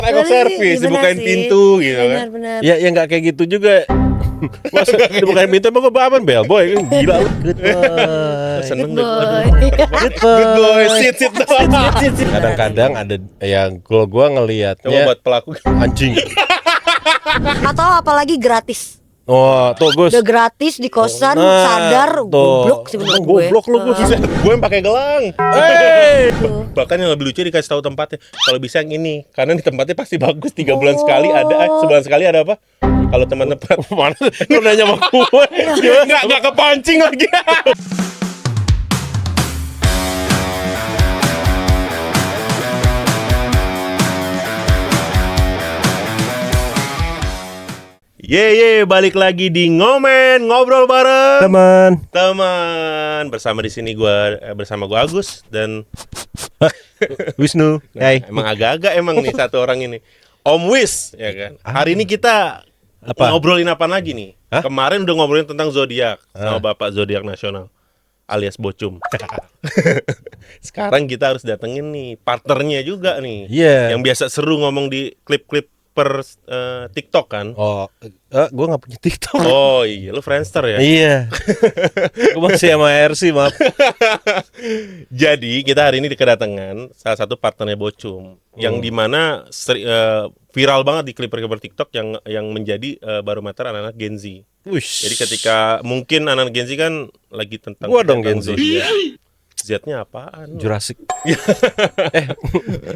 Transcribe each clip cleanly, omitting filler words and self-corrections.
Kok servis, dibukain pintu gitu kan. Benar. Ya nggak kayak gitu juga. Masa dibukain pintu emang gue apaan bellboy kan gila lu. Good boy. Seneng Good deh. boy. Good Good boy, boy. sit doang. Kadang-kadang ada yang kalau gue Coba ngelihatnya buat pelaku. anjing. Atau apalagi gratis. Oh, tuh Gus. Udah gratis di kosan, Nah, sadar tuh. goblok sih menurut gue. Goblok lu Gus. Gue yang pakai gelang. Hey. Bahkan yang lebih lucu dikasih tahu tempatnya. Kalau bisa yang ini, karena di tempatnya pasti bagus. 3 bulan sekali ada, sebulan sekali ada apa? Kalau tempat-tempat Mana lu nanya sama gue. nggak kepancing lagi. Ye, balik lagi di Ngomen, ngobrol bareng Teman. teman. Bersama gua Agus dan Wisnu. Hai. emang agak-agak emang nih satu orang ini. Om Wis, ya kan. Hari ini kita Apa? ngobrolin apa lagi nih? Hah? Kemarin udah ngobrolin tentang zodiak sama Bapak Zodiak Nasional alias Bocum. Sekarang kita harus datengin nih partnernya juga nih. Iya. Yang biasa seru ngomong di klip-klip per TikTok kan. Oh, gue nggak punya TikTok. Oh iya, lu Friendster ya? Iya. Gue masih sama RC, maaf. Jadi kita hari ini kedatangan salah satu partnernya Bocum yang dimana viral banget di klip-klip TikTok yang menjadi barometer anak-anak Gen Z. Wush. Jadi ketika mungkin anak-anak Gen Z kan lagi tentang Gua dong Gen Z. zodiak. Z-nya apaan? Jurassic.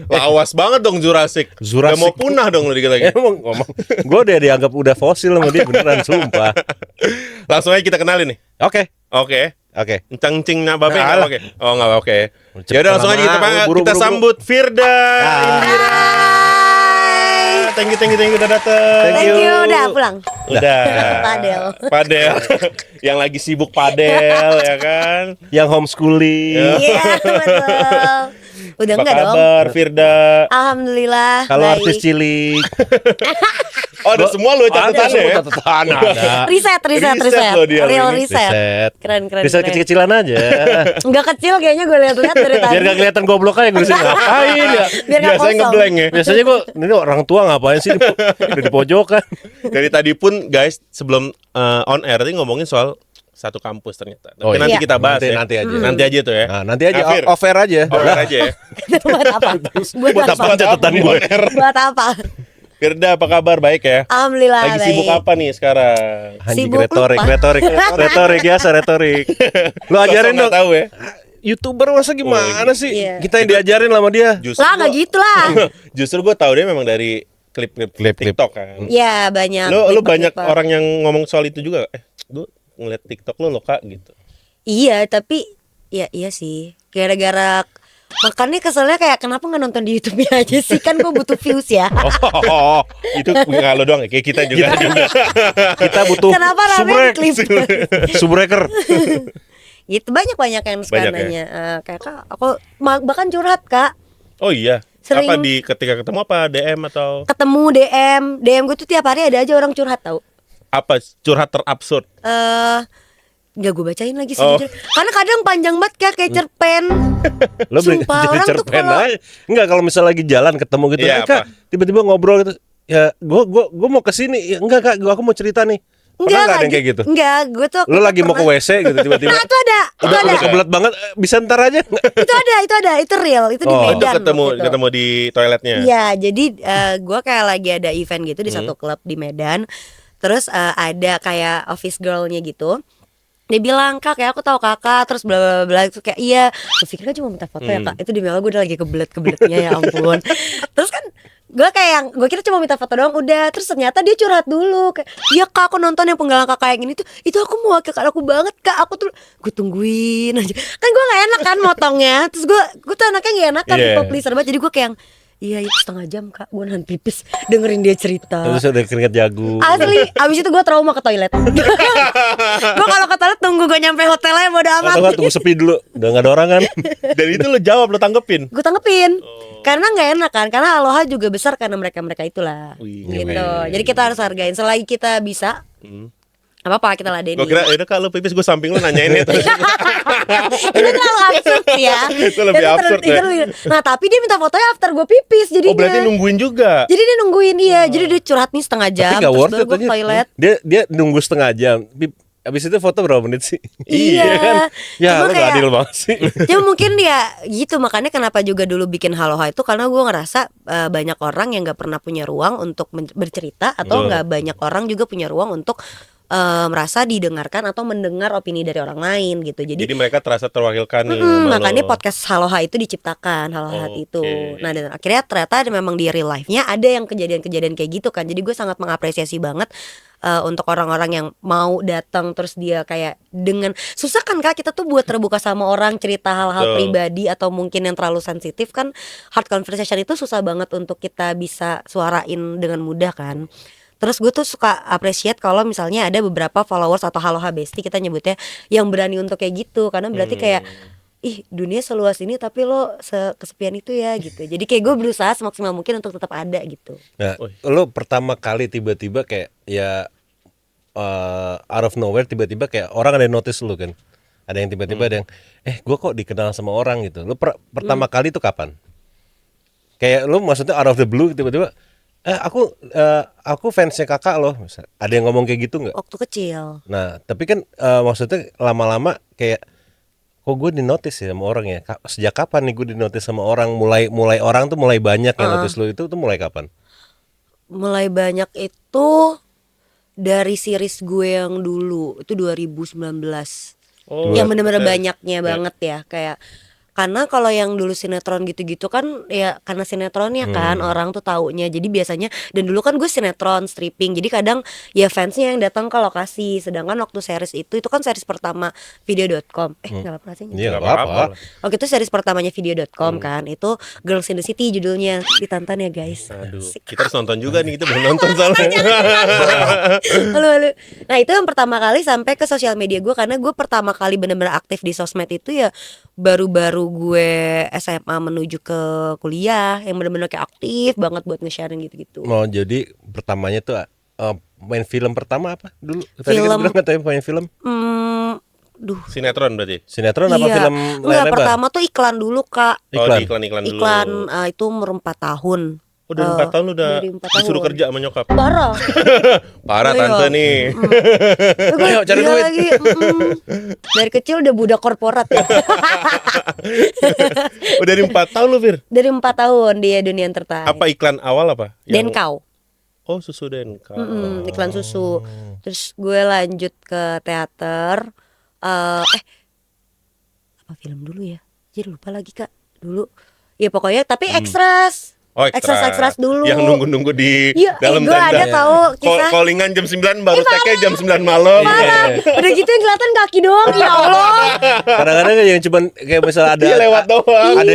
Lawas banget dong Jurassic. Jurassic. Udah mau punah dong lu dikit lagi. Emang ngomong, gue udah dianggap udah fosil sama dia beneran, sumpah. Langsung aja kita kenalin nih. Oke. Oke. Ceng-ceng nak babe Alah. oke. Oh enggak oke. Cepet Ya udah langsung aja lama. kita Buru-buru. sambut Firda Indira. Thank you udah dateng. Thank you, udah pulang. Udah. Padel. Yang lagi sibuk padel ya kan. Yang homeschooling. Iya, betul. Udah Apa enggak dong? kabar Firda? Alhamdulillah. Kalau baik. artis cilik. Oh, ada semua lu catatannya ya. Catatan ada. Riset. Riset loh dia Real ini. riset. Keren. Bisa kecil-kecilan aja. Enggak kecil kayaknya gue lihat-lihat dari tadi. Biar gak kelihatan goblok aja gue sini ngapain ya. Biar nggak Biasanya kosong. ngeblank ya. Biasanya gue ini orang tua ngapain sih udah di pojokan. Dari tadi pun guys sebelum on air tadi ngomongin soal satu kampus ternyata. Tapi Oh, iya. nanti Iya. kita bahas Nanti ya. aja. Nanti aja tuh ya. Nah, nanti aja Fir. off air aja. Over aja ya. Buat apa? Buat apa catatan Di gue? on air. Buat apa? Firda apa kabar? Baik ya? Alhamdulillah Lagi baik. sibuk apa nih sekarang? Anjing Sibuk retorik biasa retorik. Lu ajarin Sosok nggak dong. tahu ya. YouTuber masa gimana sih? Iya. Kita yang diajarin sama dia. Justru Lah enggak gua- gitu lah. Justru gue tahu dia memang dari klip-klip TikTok kan. Ya banyak. Lu banyak klip-klip. orang yang ngomong soal itu juga. Gue ngeliat TikTok lu loh Kak gitu. Iya tapi iya sih. Gara-gara makanya keselnya kayak kenapa nggak nonton di YouTube-nya aja sih, kan gue butuh views ya. Oh, itu nggak lo doang ya, kayak kita juga. Kita butuh Kenapa namanya klip? subbreaker. Gitu banyak yang sekarang Banyak ya? nanya. Kayak Kak, aku bahkan curhat Kak. Oh iya. Sering. Apa ketika ketemu apa DM atau Ketemu DM gue tuh tiap hari ada aja orang curhat tau. apa curhat terabsurd? Nggak gue bacain lagi sih Oh. jujur. Karena kadang panjang banget Kak, kayak cerpen. Lo beli Sumpah, jadi orang tuh cerpen kalau- aja. Enggak kalau misalnya lagi jalan ketemu gitu, Iya, Kak, apa? tiba-tiba ngobrol gitu. Ya, gua mau ke sini. Ya, enggak Kak, aku mau cerita nih. Pernah enggak ada yang kayak gitu? Enggak, gue tuh Lo lagi mau ke pernah- WC gitu tiba-tiba. Nah, itu ada. Udah kebelet banget, bisa ntar aja. Itu ada, itu real, itu di Oh. Medan. Itu ketemu gitu. ketemu di toiletnya. Iya, jadi gue kayak lagi ada event gitu di satu klub di Medan. Terus ada kayak office girl-nya gitu. Dia bilang, Kak, kayak aku tahu kakak. Terus bla bla bla. Terus kayak iya, gue pikir kan cuma minta foto ya Kak. Itu di mail gue udah lagi kebelet-kebeletnya ya ampun. Terus kan gue kayak yang gue kira cuma minta foto doang udah. Terus ternyata dia curhat dulu kayak, iya Kak, aku nonton yang penggalan kakak yang ini tuh, itu aku mau wakil aku banget Kak. Aku tuh gue tungguin aja. Kan gue nggak enak kan motongnya. Terus gue tuh anaknya nggak enak kan, Iya. people pleaser banget. Jadi gue kayak yang, iya itu setengah jam Kak, gue nahan pipis dengerin dia cerita. Terus udah keringet jagung. Asli, abis itu gue trauma ke toilet. Gue kalau ke toilet tunggu gue nyampe hotelnya bodo Atau amat. enggak tunggu sepi dulu. Udah enggak ada orang kan. Dan itu lo jawab, lo tanggepin. Gue tanggepin. Karena nggak enak kan, karena Aloha juga besar karena mereka itulah. Wih, Gitu. wih. Jadi kita harus hargain selagi kita bisa. Apa-apa kita ladenin. Gue kira udah kalau pipis gue samping lu nanyain itu. Itu terlalu absurd ya. Itu lebih absurd ya. Nah tapi dia minta fotonya after gue pipis jadinya. Oh berarti nungguin juga. Jadi dia nungguin jadi dia curhat nih setengah jam. Tapi gak terus worth baru it gue aja. ke toilet. Dia nunggu setengah jam. Abis itu foto berapa menit sih? Iya kan. Ya Cuma lu gak kayak adil banget sih. ya mungkin dia gitu, makanya kenapa juga dulu bikin Haloha itu karena gue ngerasa banyak orang yang nggak pernah punya ruang untuk bercerita atau Betul. nggak banyak orang juga punya ruang untuk merasa didengarkan atau mendengar opini dari orang lain gitu. Jadi mereka terasa terwakilkan nih sama makanya lo. podcast Haloha itu diciptakan, Haloha Oke. itu. Nah dan akhirnya ternyata memang di real life-nya ada yang kejadian-kejadian kayak gitu kan. Jadi gue sangat mengapresiasi banget untuk orang-orang yang mau datang terus dia kayak dengan susah kan Kak kita tuh buat terbuka sama orang cerita hal-hal Betul. pribadi atau mungkin yang terlalu sensitif kan, hard conversation itu susah banget untuk kita bisa suarain dengan mudah kan. Terus gue tuh suka appreciate kalau misalnya ada beberapa followers atau Haloha Bestie kita nyebutnya yang berani untuk kayak gitu, karena berarti kayak ih dunia seluas ini tapi lo kesepian itu ya gitu. Jadi kayak gue berusaha semaksimal mungkin untuk tetap ada gitu. Nah, lu pertama kali tiba-tiba kayak ya out of nowhere tiba-tiba kayak orang ada yang notice lu kan. Ada yang tiba-tiba ada yang gue kok dikenal sama orang gitu. Lu pertama kali itu kapan? Kayak lu maksudnya out of the blue tiba-tiba aku fansnya kakak loh. Ada yang ngomong kayak gitu nggak? Waktu kecil. Nah, tapi kan maksudnya lama-lama kayak kok gue di-notice ya sama orang ya. Sejak kapan nih gue di-notice sama orang? Mulai orang tuh mulai banyak yang notice lu itu tuh mulai kapan? Mulai banyak itu dari series gue yang dulu itu 2019. Oh, Yang bener-bener banyaknya banget ya kayak. Karena kalau yang dulu sinetron gitu-gitu kan ya karena sinetronnya kan orang tuh taunya. Jadi biasanya dan dulu kan gue sinetron stripping. Jadi kadang ya fansnya yang datang ke lokasi. Sedangkan waktu series itu kan series pertama video.com. Gak apa-apa sih. Iya, Nggak nggak apa-apa. Waktu itu series pertamanya video.com kan. Itu Girls in the City judulnya. Ditonton ya guys. Aduh, Asik. kita harus nonton juga nih, kita belum nonton soalnya. Halo. Nah itu yang pertama kali sampai ke sosial media gue. Karena gue pertama kali bener-bener aktif di sosmed itu ya baru-baru gue SMA menuju ke kuliah. Yang bener-bener kayak aktif banget buat nge-sharing gitu-gitu. Oh, jadi pertamanya tuh main film pertama apa dulu? Tadi kan Film. bilang katanya main film. Duh. Sinetron berarti. Sinetron apa Iya. film layar Enggak, lebar? pertama tuh iklan dulu Kak. Oh, Iklan. di iklan-iklan dulu. Iklan itu umur 4 tahun. Oh, dari 4 tahun lu udah dari 4 disuruh tahun. kerja sama nyokap. Parah. Parah Oh, iya. tante nih. Ayo, cari Gila duit. lagi. Dari kecil udah budak korporat ya. Udah dari 4 tahun lu, Fir. Dari 4 tahun dia dunia entertain. Apa iklan awal apa? Denkau. Oh, susu Denkau. Iklan susu. Terus gue lanjut ke teater. Apa film dulu ya? Jadi lupa lagi Kak. Dulu. Ya pokoknya tapi ekstras. Oh, Ekstras dulu. Yang nunggu-nunggu di Iya, dalam gue tenda. ada tahu kisah. Callingan jam 9 baru take jam 9 malam. Parah. Udah gitu yang kelihatan kaki doang. Ya Allah. Kadang-kadang yang cuman kayak misalnya ada Dia lewat doang. Ada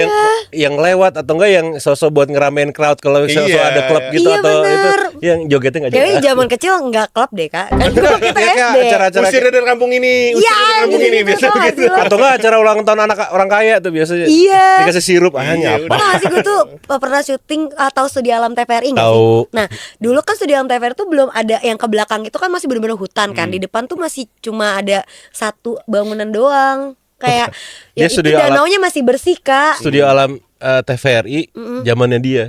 yang lewat atau enggak yang sosok buat ngeramein crowd kalau Iya. sosok ada klub gitu Iya, atau bener. itu yang jogetnya enggak Kayaknya jelas. zaman kecil nggak klub deh Kak. Kan dulu kita Iya, Kak, SD. acara-acara Usir dari kampung ini, usir Iya, dari kampung gitu-gitu ini biasa tau gak gitu. sih lo? atau enggak acara ulang tahun anak orang kaya tuh biasanya. Iya. Dikasih sirup Iya, apa? Pernah sih gue tuh pernah syuting atau studi alam TVRI nggak Tahu. sih? Nah dulu kan studi alam TVRI tuh belum ada yang ke belakang itu kan masih bener-bener hutan kan. Di depan tuh masih cuma ada satu bangunan doang. Kayak Dia ya itu studi alam- danaunya masih bersih Kak. Studio Alam TVRI zamannya dia.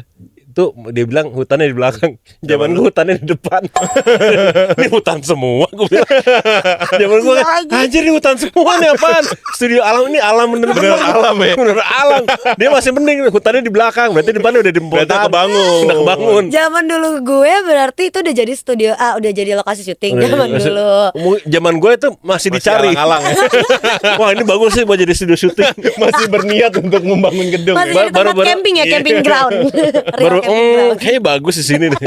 Itu dia bilang hutannya di belakang. Zaman gue hutannya di depan. Ini hutan semua gue bilang. Zaman gue Iya lagi. anjir ini hutan semua nih apaan? Studio Alam ini alam bener-bener alam ya? Bener alam. Dia masih mending hutannya di belakang. Berarti depannya udah Berarti dibongkar. kebangun. Udah kebangun. Zaman dulu gue berarti itu udah jadi studio udah jadi lokasi syuting zaman dulu. Zaman gue itu masih dicari. alang-alang ya. Wah ini bagus sih buat jadi studio syuting. Masih berniat untuk membangun gedung. Masih ya. jadi tempat baru- camping ya, camping ground. Real Baru camping ground. kayaknya bagus di sini nih.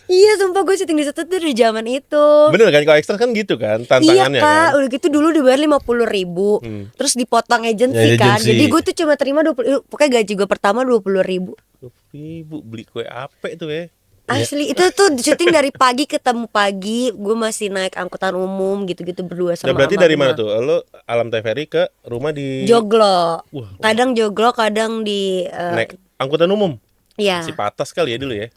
Iya sumpah gue syuting di situ tuh dari zaman itu. Bener kan kalau ekstra kan gitu kan tantangannya Iya Kak, kan. udah gitu dulu dibayar 50.000 Terus dipotong agency Ya, kan. agency. Jadi gue tuh cuma terima 20. Pokoknya gaji gue pertama 20.000. Ibu beli kue apa itu ya? Asli itu tuh syuting dari pagi ketemu pagi. Gue masih naik angkutan umum gitu-gitu berdua Nah, sama berarti abang dari mana gua. tuh? Lo Alam TVRI ke rumah di Joglo. Wah. Kadang joglo, kadang di naik angkutan umum. Iya. Si patas kali ya dulu ya.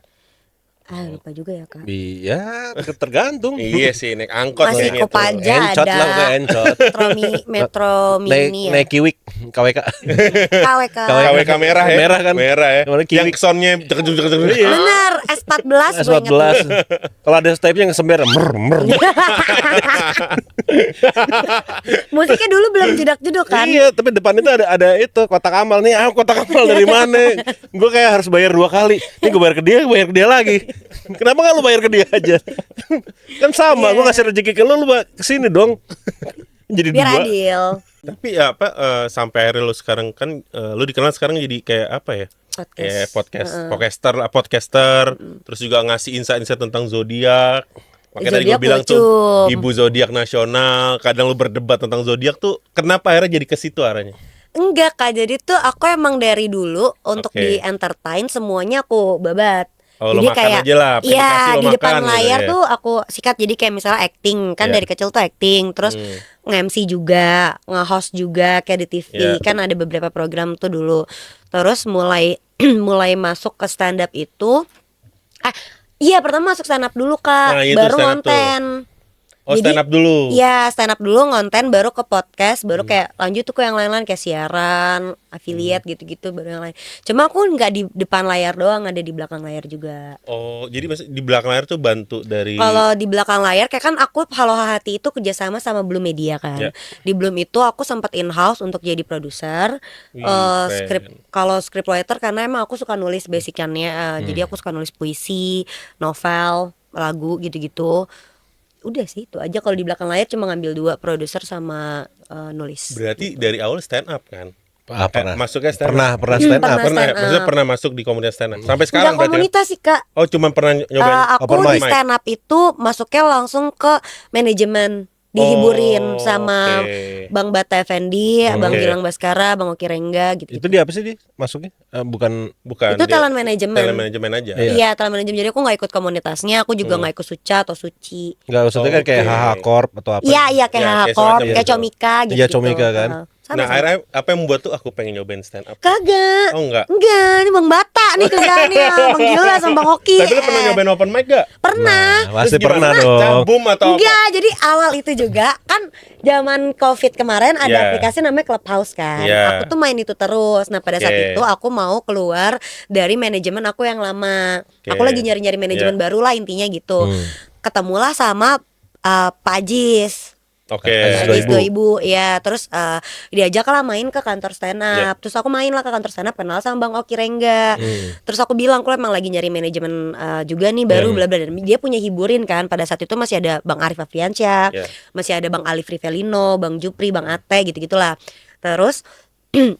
Lupa juga ya Kak. Iya, tergantung. Iya sih, naik angkot Masih kayaknya tuh. Kopaja Encot ada. lah, udah encot. Metro Naik Mini ya. naik Kiwik, KWK. KWK. KWK merah ya. Merah kan? Merah ya. Kemarin Yang Kiwik. soundnya cek. Bener, S14 gue inget. S14. Kalau ada stepnya ngesember mer. Musiknya dulu belum jedak-jeduk kan. Iya, tapi depan itu ada itu kotak amal nih. Kotak amal dari mana? Gue kayak harus bayar 2 kali. Ini gue bayar ke dia lagi. Kenapa nggak lu bayar ke dia aja? Kan sama, gue ngasih rezeki ke lu kesini dong. Jadi Biar 2. adil. Tapi ya apa sampai akhirnya lu sekarang kan lu dikenal sekarang jadi kayak apa ya? Podcaster, terus juga ngasih insight-insight tentang zodiak. Makanya tadi gue Zodiak bilang tuh bocum. ibu zodiak nasional, kadang lu berdebat tentang zodiak tuh kenapa akhirnya jadi ke situ arahnya? Enggak Kak, jadi tuh aku emang dari dulu untuk Oke. di entertain semuanya aku babat. Oh, lo jadi makan kayak aja lah, apa iya dikasih lo di depan makan gitu layar ya. tuh aku sikat, jadi kayak misalnya acting kan Iya. dari kecil tuh acting, terus nge-MC juga, nge-host juga kayak di TV Iya. kan ada beberapa program tuh dulu. Terus mulai mulai masuk ke stand up itu iya pertama masuk stand up dulu Kak, Nah, itu baru stand up tuh. konten. Oh, Jadi, stand up dulu. Iya, stand up dulu, ngonten, baru ke podcast, baru kayak lanjut tuh ke yang lain-lain kayak siaran, affiliate gitu-gitu, baru yang lain. Cuma aku nggak di depan layar doang, ada di belakang layar juga. Oh, jadi maksud di belakang layar tuh bantu dari Kalau di belakang layar kayak kan aku Halo Hati itu kerjasama sama Bloom Media kan. Ya. Di Bloom itu aku sempat in house untuk jadi produser. Wih, Script keren. kalau script writer karena emang aku suka nulis basicnya, jadi aku suka nulis puisi, novel, lagu gitu-gitu. Udah sih itu aja. Kalau di belakang layar cuma ngambil 2, produser sama nulis. berarti dari awal stand up kan? Pernah. Masuknya stand up. Pernah stand up. Pernah Pernah, stand up. maksudnya pernah masuk di komunitas stand up. Sampai sekarang Enggak berarti. komunitas sih Kak. Oh, cuma pernah nyobain Aku open di mic. stand up itu masuknya langsung ke manajemen, dihiburin Oh, sama oke. Bang Bata Effendi, Bang Oke. Gilang Baskara, Bang Oki Rengga gitu. Itu dia apa sih dia masuknya? Bukan Bukan. Itu dia talent management. Talent manajemen aja. Iya. Iya, talent management. Jadi aku nggak ikut komunitasnya, aku juga nggak ikut Suca atau Suci. nggak usah kan kayak Oke. HH Corp atau apa? Iya, Ya, iya kayak kayak HH Corp, semacam kayak gitu. Comika gitu. Iya, Comika kan. Nah, akhirnya apa yang membuat tuh aku pengen nyobain stand up? Kagak. Oh, enggak. Enggak, ini Bang Bata nih kerjaannya, Bang Gila sama Bang Oki. Tapi lu pernah nyobain open mic gak? Pernah. Nah, pasti Terus gimana? pernah dong. Cabum atau apa? Enggak, jadi awal itu juga kan zaman Covid kemarin ada Iya. aplikasi namanya Clubhouse kan. Iya. Aku tuh main itu terus. Nah, pada saat Oke. itu aku mau keluar dari manajemen aku yang lama. Oke. Aku lagi nyari-nyari manajemen Iya. baru lah intinya gitu. Ketemulah sama Pak Ajis. Oke. Ajis Ajis 2000. 2000 ya, terus diajak lah main ke kantor stand Iya. up. Terus aku main lah ke kantor stand up, kenal sama Bang Oki Rengga. Terus aku bilang aku emang lagi nyari manajemen juga nih baru bla bla, dan dia punya hiburin kan. Pada saat itu masih ada Bang Arif Afriansyah, Iya. masih ada Bang Alif Rivelino, Bang Jupri, Bang Ate gitu-gitulah. Terus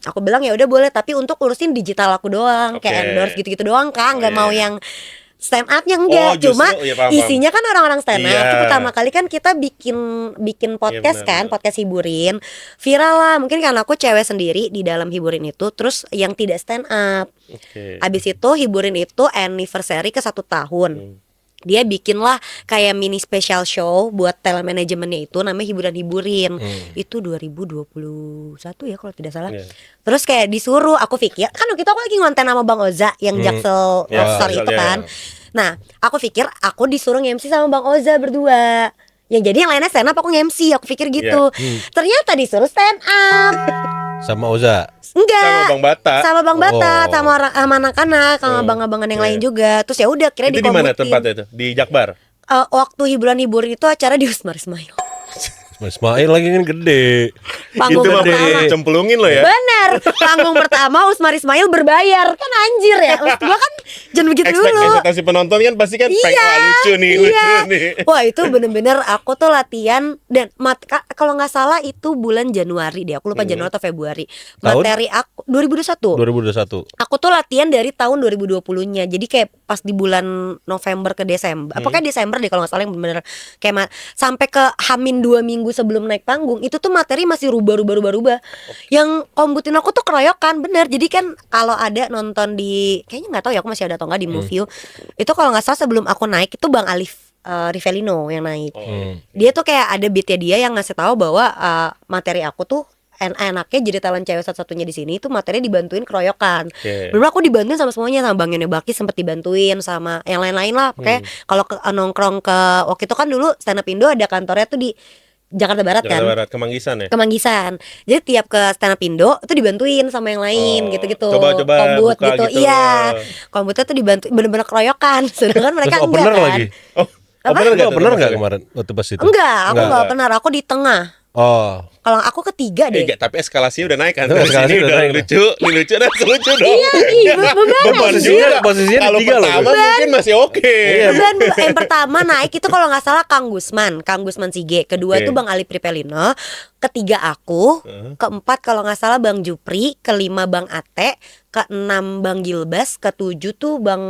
aku bilang ya udah boleh, tapi untuk urusin digital aku doang, Oke. kayak endorse gitu-gitu doang Kak, nggak iya. mau yang stand upnya enggak. Oh, justru, Cuma iya, paham, isinya kan orang-orang stand up. Iya. Itu pertama kali kan kita bikin podcast benar, kan, benar. podcast hiburin. Viral lah, mungkin karena aku cewek sendiri di dalam hiburin itu, terus yang tidak stand up. Oke. Abis itu hiburin itu anniversary ke 1 tahun. Dia bikin lah kayak mini special show buat talent manajemennya itu, namanya hiburan-hiburin. Itu 2021 ya kalau tidak salah. Iya. Terus kayak disuruh, aku pikir kan waktu itu aku lagi ngonten sama Bang Oza yang Jaksel Ya, Rockstar Jaksel, itu ya. kan. Nah, aku pikir aku disuruh nge-MC sama Bang Oza berdua. Yang jadi yang lainnya stand up, aku nge-MC, aku pikir gitu. Ternyata disuruh stand up. Sama Oza. Enggak. Sama Bang Bata. Sama Bang Bata, Oh. sama sama anak-anak, sama abang-abangan yang lain juga. Terus ya udah kira Itu di mana dikomutin. tempatnya itu? Di Jakbar. Waktu hiburan-hiburan itu acara di Usmar Ismail. Ismail lagi kan gede. Panggung Itu mah pertama. cemplungin lo ya. Bener, panggung pertama Usmar Ismail berbayar. Kan anjir ya. Maksud gua kan jangan begitu dulu. Ekspektasi penonton kan pasti kan pengen wah, lucu nih, iya. lucu nih. Wah itu bener-bener aku tuh latihan. Dan kalau nggak salah itu bulan Januari deh. Aku lupa Januari atau Februari. Tahun? Materi aku 2021. 2021. Aku tuh latihan dari tahun 2020-nya. Jadi kayak pas di bulan November ke Desember. Apakah Desember deh kalau nggak salah, yang bener-bener kayak sampai ke Hamin 2 minggu sebelum naik panggung. Itu tuh materi masih rubah. Yang kombutin aku tuh keroyokan, bener. Jadi kan kalau ada nonton di, kayaknya nggak tahu ya aku masih ada atau nggak di Movie. Itu kalau nggak salah sebelum aku naik itu Bang Alif Rivelino yang naik. Dia tuh kayak ada beatnya dia yang ngasih tahu bahwa materi aku tuh enaknya jadi talent cewek satu-satunya di sini itu materinya dibantuin keroyokan. Oke. Bener aku dibantuin sama semuanya, sama Bang Yone Baki sempet dibantuin sama yang lain-lain lah. Kayak kalau nongkrong ke waktu itu kan dulu Stand Up Indo ada kantornya tuh di Jakarta Barat Jakarta kan. Barat, Kemanggisan ya. Kemanggisan. Jadi tiap ke Stand Up Indo itu dibantuin sama yang lain Oh, gitu-gitu. coba-coba Kombut buka gitu. gitu. Iya. Kombutnya tuh dibantu bener-bener keroyokan. Sedangkan mereka Terus enggak opener kan. lagi. Oh, Apa? opener nggak Lo tuh bener nggak termasuknya? kemarin waktu pas itu? Enggak, aku Enggak. enggak benar. Aku di tengah. Oh. Kalau aku ketiga deh. Enggak, tapi eskalasinya udah naik kan. Tuh, Dari eskalasi sini udah udah naik. lucu, ini lucu dan lucu dong. Iya, beban. Posisinya Kalau di 3 loh. pertama mungkin masih oke. Beban, yang pertama naik itu kalau nggak salah Kang Gusman Sige. Kedua Oke. itu Bang Ali Pripelino. Ketiga aku. Keempat kalau nggak salah Bang Jupri. Kelima Bang Ate. Keenam Bang Gilbas. Ketujuh tuh Bang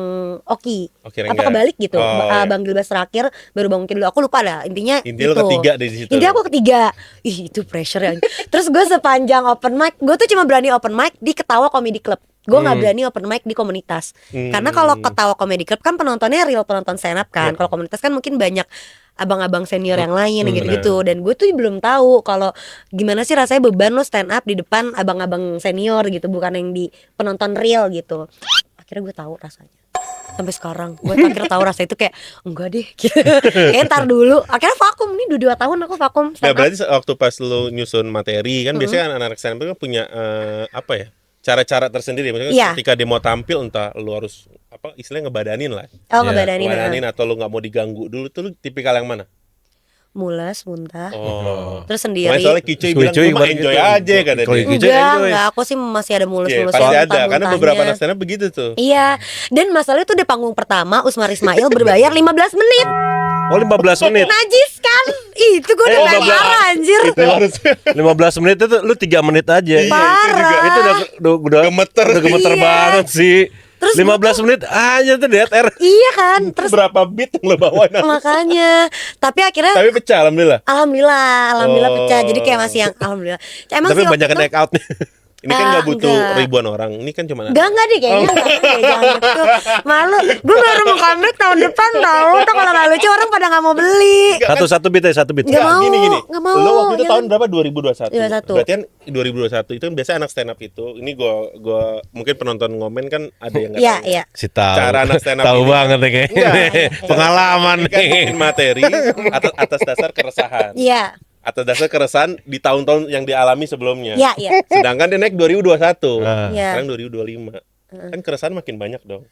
Oki. Oki Apa Rengga. kebalik gitu? Oh, iya. Bang Gilbas terakhir, baru Bang Oki dulu. Aku lupa dah. Intinya Intinya lo itu. ketiga di situ. Intinya aku ketiga. Ih itu pressure ya. Terus gue sepanjang open mic, gue tuh cuma berani open mic di Ketawa Comedy Club. Gue nggak berani open mic di komunitas. Karena kalau Ketawa Comedy Club kan penontonnya real penonton stand up kan. Kalau komunitas kan mungkin banyak abang-abang senior yang lain gitu-gitu. Dan gue tuh belum tahu kalau gimana sih rasanya beban lo stand up di depan abang-abang senior gitu, bukan yang di penonton real gitu. Akhirnya gue tahu rasanya. Sampai sekarang gue akhirnya tahu rasa itu kayak enggak deh kayak ntar dulu. Akhirnya vakum nih 2 tahun aku vakum Nah, stand up. berarti waktu pas lu nyusun materi kan biasanya anak-anak stand up kan punya apa ya? Cara-cara tersendiri. Maksudnya Iya. ketika dia mau tampil entah lu harus apa istilahnya ngebadanin lah. Oh ngebadanin. Ngebadanin atau lu nggak mau diganggu dulu tuh lu tipikal yang mana? Mules, muntah. Oh. Terus Kemarin sendiri. soalnya Kicoy bilang Kicoy gue mah kemarin enjoy gitu. aja kata Kalau dia. Kicoy enjoy. Enggak, aku sih masih ada Iya, mulus-mulus pasti ada karena muntah-muntahnya. beberapa anak stand up begitu tuh. Iya, dan masalahnya tuh di panggung pertama Usmar Ismail berbayar 15 menit. Oh 15 menit. Najis kan? Ih, itu gue udah kayak marah anjir. Itu harusnya 15 menit itu lu 3 menit aja. Iya, Parah. Itu udah Gemeter. Udah gemeter Iya. banget sih. Terus 15 menit aja tuh dead air. Iya kan? Terus berapa beat yang lo bawain? makanya. Tapi akhirnya Tapi pecah alhamdulillah. alhamdulillah Oh. pecah. Jadi kayak masih yang alhamdulillah. Emang Tapi sih waktu banyak itu- act out nih. Ini kan nggak butuh enggak. ribuan orang. Ini kan cuma Enggak deh kayaknya enggak deh, jangan gitu. Malu. Gue baru mau comeback tahun depan tahu. Tuh kalau nggak lucu orang pada nggak mau beli. Satu beat aja, satu beat. Nggak mau, gini. nggak mau, Lo waktu itu jangan. tahun berapa? 2021. 21. Berarti kan 2021 itu kan biasa anak stand up itu. Ini gua mungkin penonton ngomen kan ada yang nggak Iya, tahu. iya. Si tahu. Cara anak stand up Tahu ini. banget nih kayaknya. Enggak. Pengalaman Ini kan nih. bikin materi atas dasar keresahan. Iya. Atas dasar keresahan di tahun-tahun yang dialami sebelumnya. Iya, iya. Sedangkan dia naik 2021. Ah. Iya. Sekarang 2025. Kan keresahan makin banyak dong.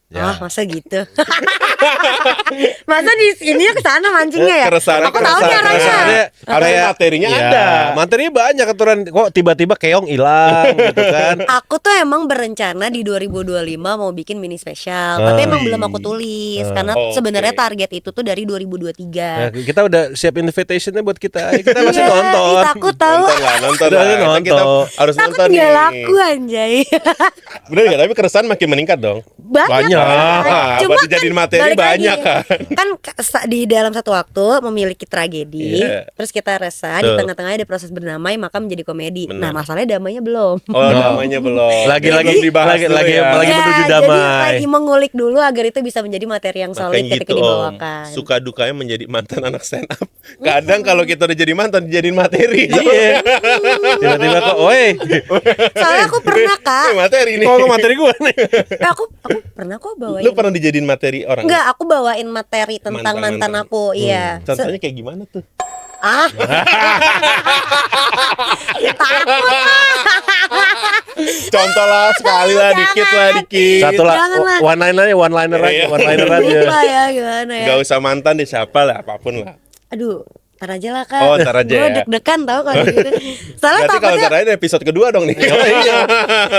Ya. Ah, masa gitu. Masa di sini ke sana mancingnya ya? Keresahan- Aku tahu nih keresahan- arahnya. keresahannya Harusnya materinya Iya, ada. materinya banyak aturan. Kok tiba-tiba keong hilang gitu kan. Aku tuh emang berencana di 2025 mau bikin mini spesial, tapi emang belum aku tulis karena Oh, sebenarnya oke. target itu tuh dari 2023. Nah, kita udah siap invitationnya buat kita. Kita masih Iya, nonton. ih, takut tahu. Nonton Udah, lah. Kan kita nonton. harus Takut nonton nggak nih. laku anjay. Bener nggak? Tapi keresahan makin meningkat dong. Banyak. Buat dijadiin materi balik lagi, banyak, kan? kan di dalam satu waktu memiliki tragedi, Iya. terus kita resah di Betul. tengah-tengahnya ada proses berdamai maka menjadi komedi. Benar. Nah masalahnya damainya belum. Oh, namanya belum. Lagi- Belum dibahas dulu lagi ya. menuju Jadi damai. lagi mengulik dulu agar itu bisa menjadi materi yang solid Makanya ketika gitu Om, dibawakan. suka dukanya menjadi mantan anak stand up. Kadang kalau kita udah jadi mantan dijadiin materi. Iya. Tiba-tiba kok, oi. Soalnya aku pernah kak, Ini materi nih. Kok materi gue nih? aku pernah kok bawain. Lu pernah dijadiin materi orang? Enggak, aku bawain materi tentang mantan aku. Iya. Contohnya kayak gimana tuh? Ah. Takut lah. Contoh lah sekali lah, dikit lah, dikit. Satu lah, Jangan lah. one liner aja, one liner aja, Iya. one liner aja. Lupa ya gimana ya. Gak usah mantan deh, siapa lah, apapun lah. Aduh, ntar aja lah kak. Oh, ntar aja Gue ya. deg-degan tau kalau gitu. Soalnya Berarti kalau takutnya, ntar aja episode kedua dong nih.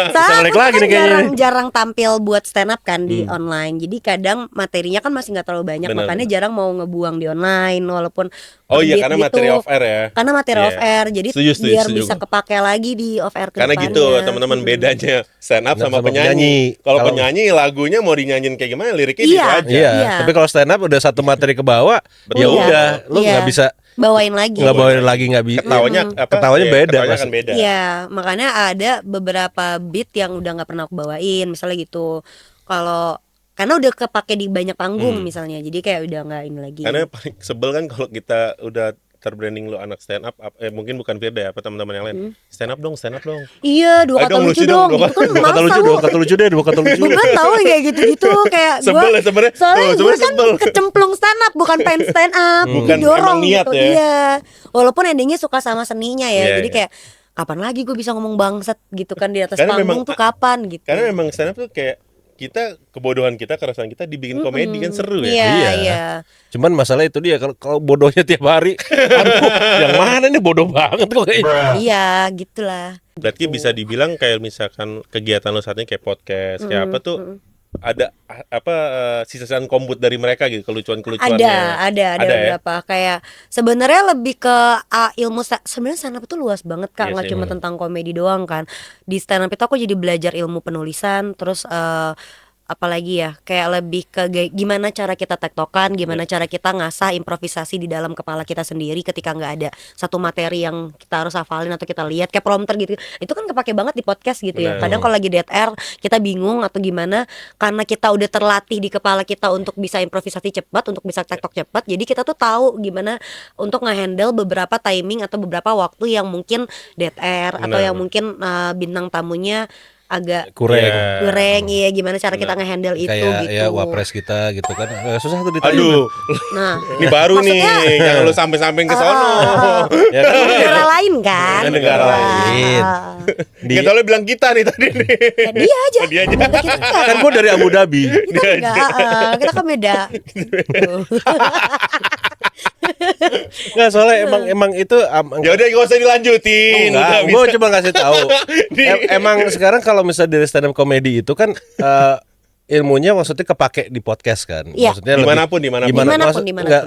soalnya balik aku lagi kan nih kayaknya nih. jarang tampil buat stand up kan di online. Jadi kadang materinya kan masih nggak terlalu banyak, Benar. makanya jarang mau ngebuang di online walaupun Oh iya, terbit karena gitu. materi off air ya. Karena materi Iya. off air, jadi Setuju, setuju, biar setuju. bisa kepake lagi di off air Karena kedepannya. gitu teman-teman bedanya stand up sama Sama penyanyi. penyanyi. Kalau Kalau- penyanyi lagunya mau dinyanyiin kayak gimana liriknya Iya. gitu aja. Iya, Iya. tapi kalau stand up udah satu materi ke bawah, Betul. ya udah, lu Iya. nggak bisa bawain lagi. nggak bawain lagi, nggak bisa. Ketawanya apa? Ketawanya Iya, beda, ketawanya Mas. kan beda. Iya, makanya ada beberapa beat yang udah nggak pernah aku bawain, misalnya gitu. Kalau karena udah kepake di banyak panggung misalnya, jadi kayak udah nggak ini lagi. Karena yang paling sebel kan kalau kita udah terbranding lu anak stand up, mungkin bukan Firda ya, apa teman-teman yang lain. Stand up dong. Iya, dua Ayo kata dong, lucu lucu dong. dong, Gitu kan Dua kata masa lucu, lu. dua kata lucu deh, dua kata lucu. Gue tahu kayak gitu-gitu kayak gue. Sebel ya sebenarnya. Soalnya Tuh, gue sebenarnya kan sebel. kecemplung stand up bukan pengen stand up, Bukan didorong emang niat gitu. ya. Iya. Walaupun endingnya suka sama seninya ya. Iya, Jadi iya. kayak kapan lagi gue bisa ngomong bangset gitu kan di atas Karena panggung memang- tuh kapan gitu. Karena memang stand up tuh kayak kita kebodohan kita, keresahan kita dibikin komedi kan seru ya. Iya, iya. Cuman masalah itu dia kalau bodohnya tiap hari, aduh, yang mana nih bodoh banget kok kayaknya. Iya, gitulah. Berarti bisa dibilang kayak misalkan kegiatan lo saat ini kayak podcast, kayak apa tuh ada sisa-sisaan kombut dari mereka gitu, kelucuan-kelucuannya. Ada ya? beberapa kayak sebenarnya lebih ke ilmu sebenarnya stand up itu luas banget Kak, Iya nggak sih. cuma tentang komedi doang kan. Di stand up itu aku jadi belajar ilmu penulisan, terus apalagi ya kayak lebih ke gimana cara kita tektokan, gimana cara kita ngasah improvisasi di dalam kepala kita sendiri ketika nggak ada satu materi yang kita harus hafalin atau kita lihat kayak prompter gitu. Itu kan kepake banget di podcast gitu ya. Benar. Kadang kalau lagi dead air kita bingung atau gimana karena kita udah terlatih di kepala kita untuk bisa improvisasi cepat, untuk bisa tektok cepat. Jadi kita tuh tahu gimana untuk ngehandle beberapa timing atau beberapa waktu yang mungkin dead air atau Benar. yang mungkin bintang tamunya agak Kurang. Iya. goreng, iya gimana cara kita ngehandle itu Kayak gitu. ya wapres kita gitu kan. Susah tuh ditanya. Aduh, Nah, ini baru nih, maksudnya- jangan lu sampai-sampai ke sono. Ya kan? negara lain kan? Ya, negara lain. Kita lu bilang kita nih tadi nih. Ya, dia aja. Dia aja. Kita enggak. Kan gue dari Abu Dhabi. Kita enggak, kita kan beda. Tuh. Nggak, soalnya emang itu Ya udah gak usah dilanjutin. Udah gue bisa. coba ngasih tahu. Emang sekarang kalau misalnya dari stand up comedy itu kan ilmunya maksudnya kepake di podcast kan. Iya. Maksudnya Dimanapun. Dimanapun. Enggak,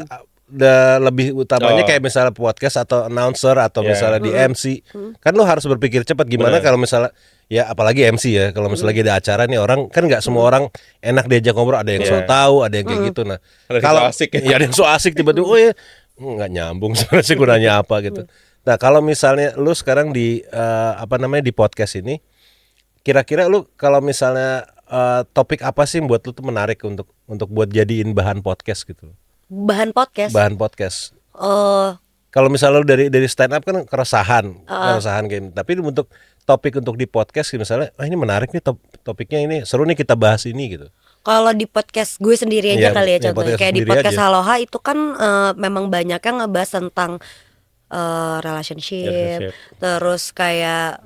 udah lebih utamanya Oh. kayak misalnya podcast atau announcer atau Yeah. misalnya di MC. Kan lu harus berpikir cepat gimana Benar. kalau misalnya ya apalagi MC ya kalau misalnya lagi ada acara nih orang kan nggak semua orang enak diajak ngobrol, ada yang so Yeah. tahu, ada yang kayak gitu. Nah, Ada yang kalau so asik ya. ya ada yang so asik tiba-tiba oh ya nggak nyambung sebenarnya sih gunanya apa gitu. Nah, kalau misalnya lu sekarang di di podcast ini kira-kira lu kalau misalnya topik apa sih yang buat lu tuh menarik untuk buat jadiin bahan podcast gitu. Bahan podcast. Bahan podcast. Oh, Kalau misalnya lu dari stand up kan keresahan kayak gitu. Tapi untuk topik untuk di podcast misalnya, ini menarik nih topiknya ini seru nih kita bahas ini gitu. kalau di podcast gue sendiri aja Iya, kali ya iya, contohnya podcast kayak di sendiri podcast aja. Aloha itu kan memang banyaknya ngebahas tentang relationship, Relationship. terus kayak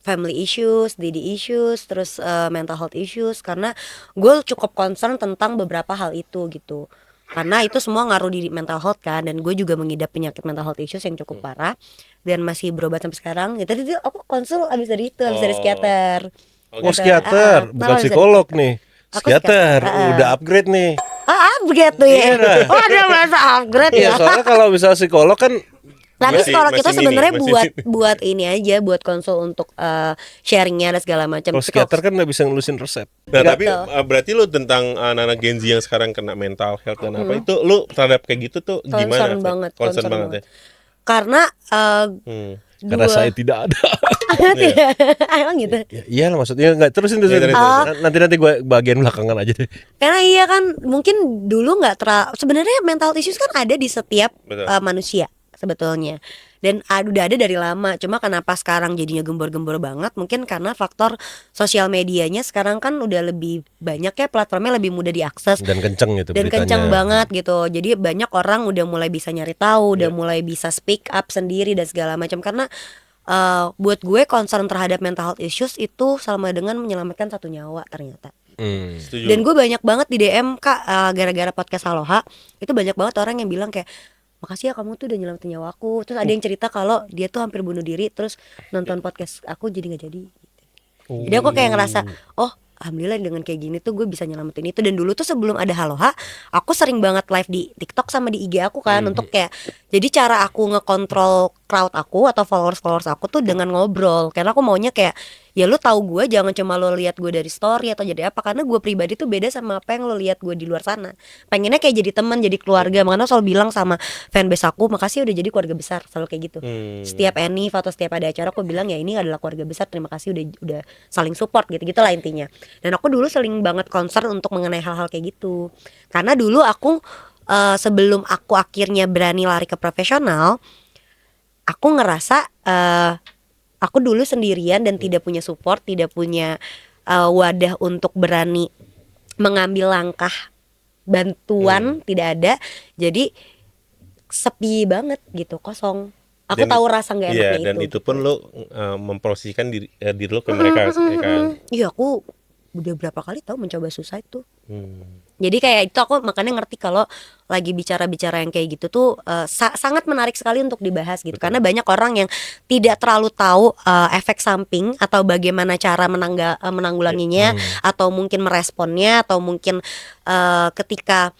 family issues, daddy issues, terus mental health issues karena gue cukup concern tentang beberapa hal itu gitu. Karena itu semua ngaruh di mental health kan dan gue juga mengidap penyakit mental health issues yang cukup parah dan masih berobat sampai sekarang. Ya, tadi tuh aku konsul abis dari itu, abis dari Oh. psikiater. Oh, psikiater, bukan psikolog nih. Aku Psikiater, psikiater. udah upgrade nih. Upgrade tuh ya. Iya. Oh, ada masa upgrade Iya, ya. soalnya kalau misalnya psikolog kan Tapi Masih- kalau kita masih sebenarnya mini, buat masih- buat ini aja, buat konsul untuk sharingnya dan segala macam. kalau Tapi psikiater kan nggak bisa ngelusin resep. Nah, Nggak tapi tahu. berarti lu tentang anak-anak Gen Z yang sekarang kena mental health dan apa itu lu terhadap kayak gitu tuh Concern gimana? Fred? banget, Concern concern banget ya. banget. Karena Karena saya tidak ada. emang gitu. Ya, iya lah maksudnya nggak terusin terus. Iya, terus. Nanti gue bagian belakangan aja deh. Karena iya kan mungkin dulu nggak sebenarnya mental issues kan ada di setiap Betul. manusia sebetulnya. Dan udah ada dari lama. Cuma kenapa sekarang jadinya gembor-gembor banget? Mungkin karena faktor sosial medianya sekarang kan udah lebih banyak ya, platformnya lebih mudah diakses. Dan kenceng gitu Dan beritanya. kencang banget gitu. Jadi banyak orang udah mulai bisa nyari tahu, udah Iya. mulai bisa speak up sendiri dan segala macam. Karena buat gue concern terhadap mental health issues itu sama dengan menyelamatkan satu nyawa ternyata. Setuju. Dan gue banyak banget di DM Kak, gara-gara podcast Aloha itu banyak banget orang yang bilang kayak makasih ya kamu tuh udah nyelamatin nyawa aku. Terus ada yang cerita kalau dia tuh hampir bunuh diri terus nonton podcast aku jadi nggak jadi. Jadi aku kayak ngerasa oh alhamdulillah dengan kayak gini tuh gue bisa nyelamatin itu. Dan dulu tuh sebelum ada Haloha aku sering banget live di TikTok sama di IG aku kan untuk kayak jadi cara aku ngekontrol crowd aku atau followers aku tuh dengan ngobrol. Karena aku maunya kayak ya lu tahu gue jangan cuma lo lihat gue dari story atau jadi apa, karena gue pribadi tuh beda sama apa yang lo lihat gue di luar sana. Pengennya kayak jadi teman, jadi keluarga. Makanya aku selalu bilang sama fanbase aku makasih udah jadi keluarga besar, selalu kayak gitu. Setiap Enif atau setiap ada acara aku bilang ya ini adalah keluarga besar, terima kasih udah saling support gitu lah intinya. Dan aku dulu sering banget concern untuk mengenai hal-hal kayak gitu karena dulu aku sebelum aku akhirnya berani lari ke profesional, aku ngerasa aku dulu sendirian dan tidak punya support, tidak punya wadah untuk berani mengambil langkah bantuan, tidak ada. Jadi sepi banget gitu, kosong. Aku tahu rasa nggak enaknya iya, dan itu pun lo mempromosikan diri lo ke mereka, ya kan? Iya, aku udah berapa kali tahu mencoba suicide tuh. Hmm. Jadi kayak itu aku makanya ngerti kalau lagi bicara-bicara yang kayak gitu tuh sangat menarik sekali untuk dibahas gitu. Karena banyak orang yang tidak terlalu tahu efek samping atau bagaimana cara menanggulanginya, atau mungkin meresponnya, atau mungkin ketika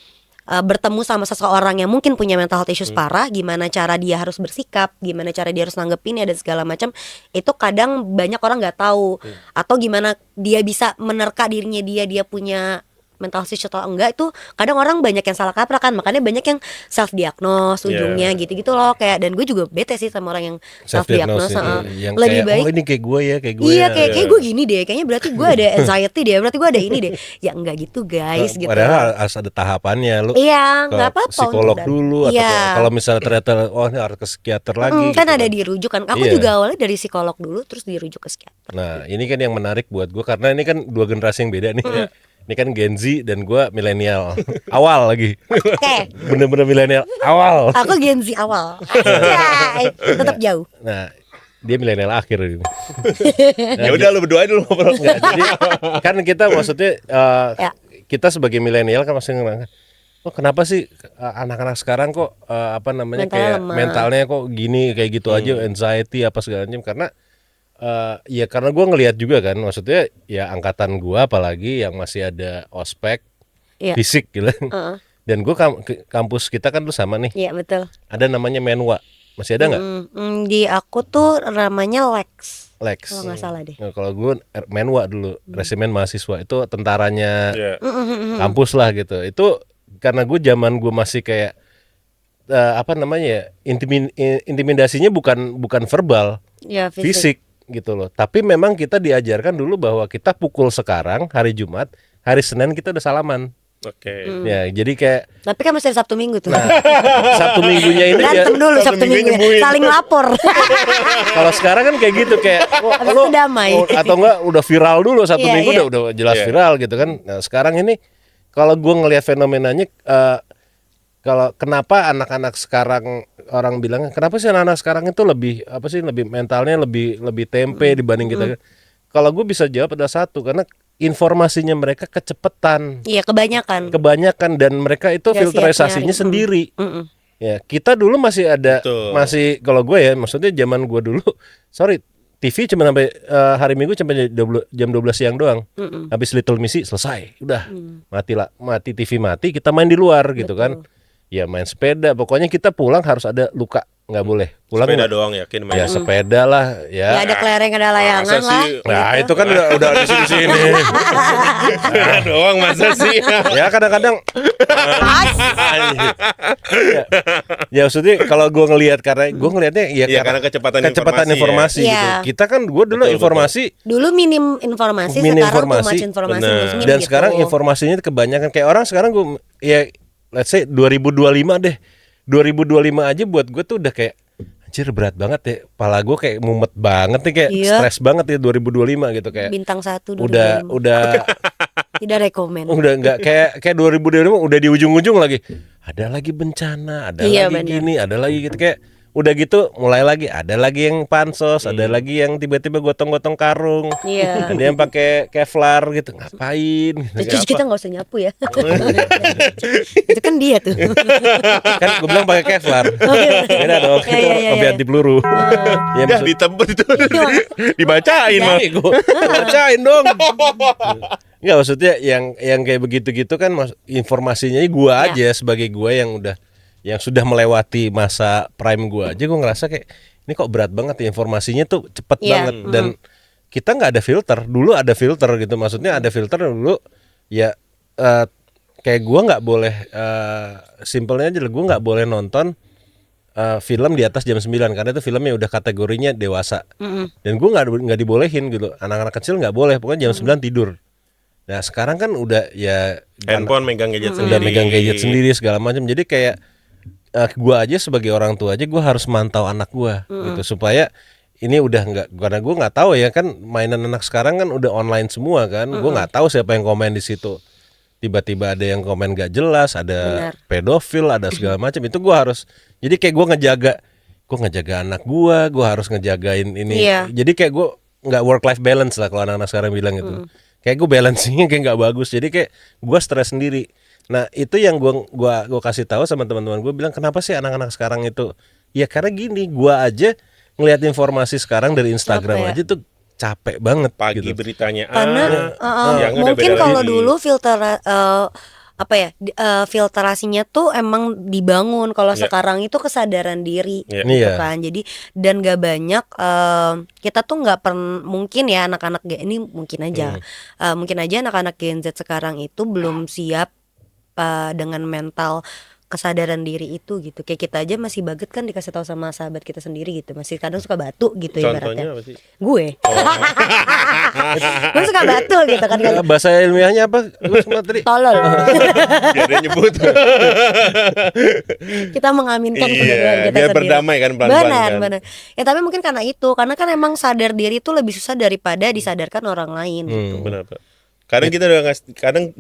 bertemu sama seseorang yang mungkin punya mental health issues parah, gimana cara dia harus bersikap, gimana cara dia harus nanggepinnya dan segala macam. Itu kadang banyak orang nggak tahu, atau gimana dia bisa menerka dirinya dia punya mental health issues atau enggak. Itu kadang orang banyak yang salah kaprah kan, makanya banyak yang self diagnose ujungnya gitu-gitu loh. Kayak, dan gue juga bete sih sama orang yang self diagnose. yang Lebih kayak, baik oh ini kayak gue ya, kayak gue iya, ya. kayak gue gini deh, kayaknya berarti gue ada anxiety deh, berarti gue ada ini deh. Ya enggak gitu guys, gitu. Padahal harus ada tahapannya, lu Iya, ke nggak apa-apa psikolog untuk dulu, atau iya. kalau misalnya ternyata oh ini harus ke psikiater lagi Kan gitu ada dirujuk kan. Aku Iya. juga awalnya dari psikolog dulu, terus dirujuk ke psikiater. Nah ini kan yang menarik buat gue, karena ini kan dua generasi yang beda nih. Ini kan Gen Z dan gue milenial awal lagi. Oke, Bener-bener milenial awal. aku Gen Z awal. Anjay, tetap jauh. Nah dia milenial akhir ini. Ya udah, lo berdoa dulu. Nggak, jadi kan kita maksudnya Ya. kita sebagai milenial kan masih ngerasa, oh kenapa sih anak-anak sekarang kok apa namanya Mentalnya kayak lemah. mentalnya kok gini kayak gitu aja, anxiety apa segala macam. Karena ya karena gue ngelihat juga kan, maksudnya ya angkatan gue apalagi yang masih ada ospek Iya. fisik gitu. Dan gue kampus kita kan tuh sama nih, Iya, betul. ada namanya Menwa, masih ada nggak? Di aku tuh namanya Lex. Lex. Kalau nggak salah deh. Nah, kalau gue Menwa dulu, resimen mahasiswa, itu tentaranya Iya. kampus lah gitu. Itu karena gue zaman gue masih kayak apa namanya ya, intimidasinya bukan verbal, Ya, fisik gitu loh. Tapi memang kita diajarkan dulu bahwa kita pukul sekarang hari Jumat, hari Senin kita udah salaman. Oke. Ya, jadi kayak Tapi kan masih ada Sabtu Minggu tuh. Sabtu Minggunya ini ya, Berantem dulu Sabtu Sabtu Minggu Minggu, nyembuhin. saling lapor. kalau sekarang kan kayak gitu kayak Habis lo itu damai. atau enggak udah viral dulu Sabtu Iya, Minggu iya. udah jelas Iya. viral gitu kan. Nah, sekarang ini kalau gue ngelihat fenomenanya kalau kenapa anak-anak sekarang, orang bilang kenapa sih anak-anak sekarang itu lebih apa sih, lebih mentalnya lebih tempe dibanding kita. Kalau gue bisa jawab ada satu, karena informasinya mereka kecepetan, Iya, kebanyakan. dan mereka itu Nggak siap filterisasinya nyari. sendiri. Ya, kita dulu masih ada, Betul. masih kalau gue ya, maksudnya zaman gue dulu, sorry, TV cuma sampai hari Minggu sampai jam 12 siang doang. Habis Little Missy selesai, udah mati TV mati, kita main di luar gitu kan. Ya main sepeda, pokoknya kita pulang harus ada luka, nggak boleh pulang Sepeda nggak- doang, yakin main. ya sepeda lah Ya ya. ada kelereng, ada layangan Masa lah. sih? Nah itu kan udah di sini. Sepeda doang masa sih? Ya kadang-kadang ya maksudnya kalau gue ngelihat, karena gue ngelihatnya ya Iya, karena kecepatan informasi informasi ya. gitu. Iya. Kita kan gue dulu Betul, informasi Dulu minim informasi, Minim sekarang informasi. too much informasi. Bener. maksudnya dan gitu. sekarang informasinya kebanyakan, kayak orang sekarang gue ya let's say 2025 deh. 2025 aja buat gue tuh udah kayak anjir berat banget ya. Pala gue kayak mumet banget nih, kayak Iya. stres banget ya 2025 gitu, kayak Bintang 1 udah tidak rekomen. udah nggak kayak 2025 udah di ujung-ujung lagi. Ada lagi bencana, ada Iya, lagi bener. gini, ada lagi gitu, kayak udah gitu mulai lagi ada lagi yang pansos, ada lagi yang tiba-tiba gotong-gotong karung. Iya. Ada yang pakai Kevlar gitu, ngapain gitu. Jadi kita nggak usah nyapu ya. Itu kan dia tuh. Kan gue bilang pakai Kevlar. Beda dong, Iya, itu iya, iya, kopi iya. anti peluru. Ya Ya maksud, ditebus itu. Dibacain mah. bacain dong. Enggak, maksudnya yang kayak begitu gitu kan, informasinya gua aja sebagai gua yang sudah melewati masa prime gua aja, gua ngerasa kayak ini kok berat banget ya, informasinya tuh cepet Iya. banget, dan kita nggak ada filter. Dulu ada filter gitu, maksudnya ada filter dulu ya. Kayak gua nggak boleh, simpelnya aja, gua nggak boleh nonton film di atas jam 9 karena itu filmnya udah kategorinya dewasa. Dan gua nggak dibolehin gitu, anak-anak kecil nggak boleh, pokoknya jam 9 tidur. Nah sekarang kan udah ya Handphone megang gadget sendiri. udah megang gadget sendiri segala macam. Jadi kayak gua aja sebagai orang tua aja gua harus mantau anak gua gitu supaya ini udah nggak, karena gua nggak tahu ya kan mainan anak sekarang kan udah online semua kan. Gua nggak tahu siapa yang komen di situ. Tiba-tiba ada yang komen gak jelas, ada Benar. pedofil, ada segala macam. Itu gua harus, jadi kayak gua ngejaga anak gua harus ngejagain ini. Iya. Jadi kayak gua nggak work life balance lah kalau anak-anak sekarang bilang gitu. Kayak gue balancingnya kayak nggak bagus. Jadi kayak gua stres sendiri. Nah itu yang gua kasih tahu sama teman-teman gue, bilang kenapa sih anak-anak sekarang itu? Ya karena gini, gua aja ngelihat informasi sekarang dari Instagram Capek. aja tuh capek banget Pagi gitu. beritanya Karena siangnya udah mungkin beda kalau lagi. dulu filterasinya tuh emang dibangun. Kalau Iya. sekarang itu kesadaran diri Iya. gitu Iya. kan. Jadi dan gak banyak kita tuh nggak mungkin ya anak-anak ini mungkin aja anak-anak Gen Z sekarang itu belum siap dengan mental kesadaran diri itu gitu. Kayak kita aja masih baget kan dikasih tahu sama sahabat kita sendiri gitu. Masih kadang suka batu gitu Contohnya ibaratnya. apa sih? Gue. Gue suka batu gitu kan. Bahasa ilmiahnya apa? Gus Matri? Tolol. Gak ada yang nyebut. Kita mengaminkan Iya, kebenaran kita biar sendiri. berdamai kan pelan-pelan Benar, kan. benar. Ya tapi mungkin karena itu, karena kan emang sadar diri itu lebih susah daripada disadarkan orang lain gitu. Benar, Pak. Kadang kita udah kadang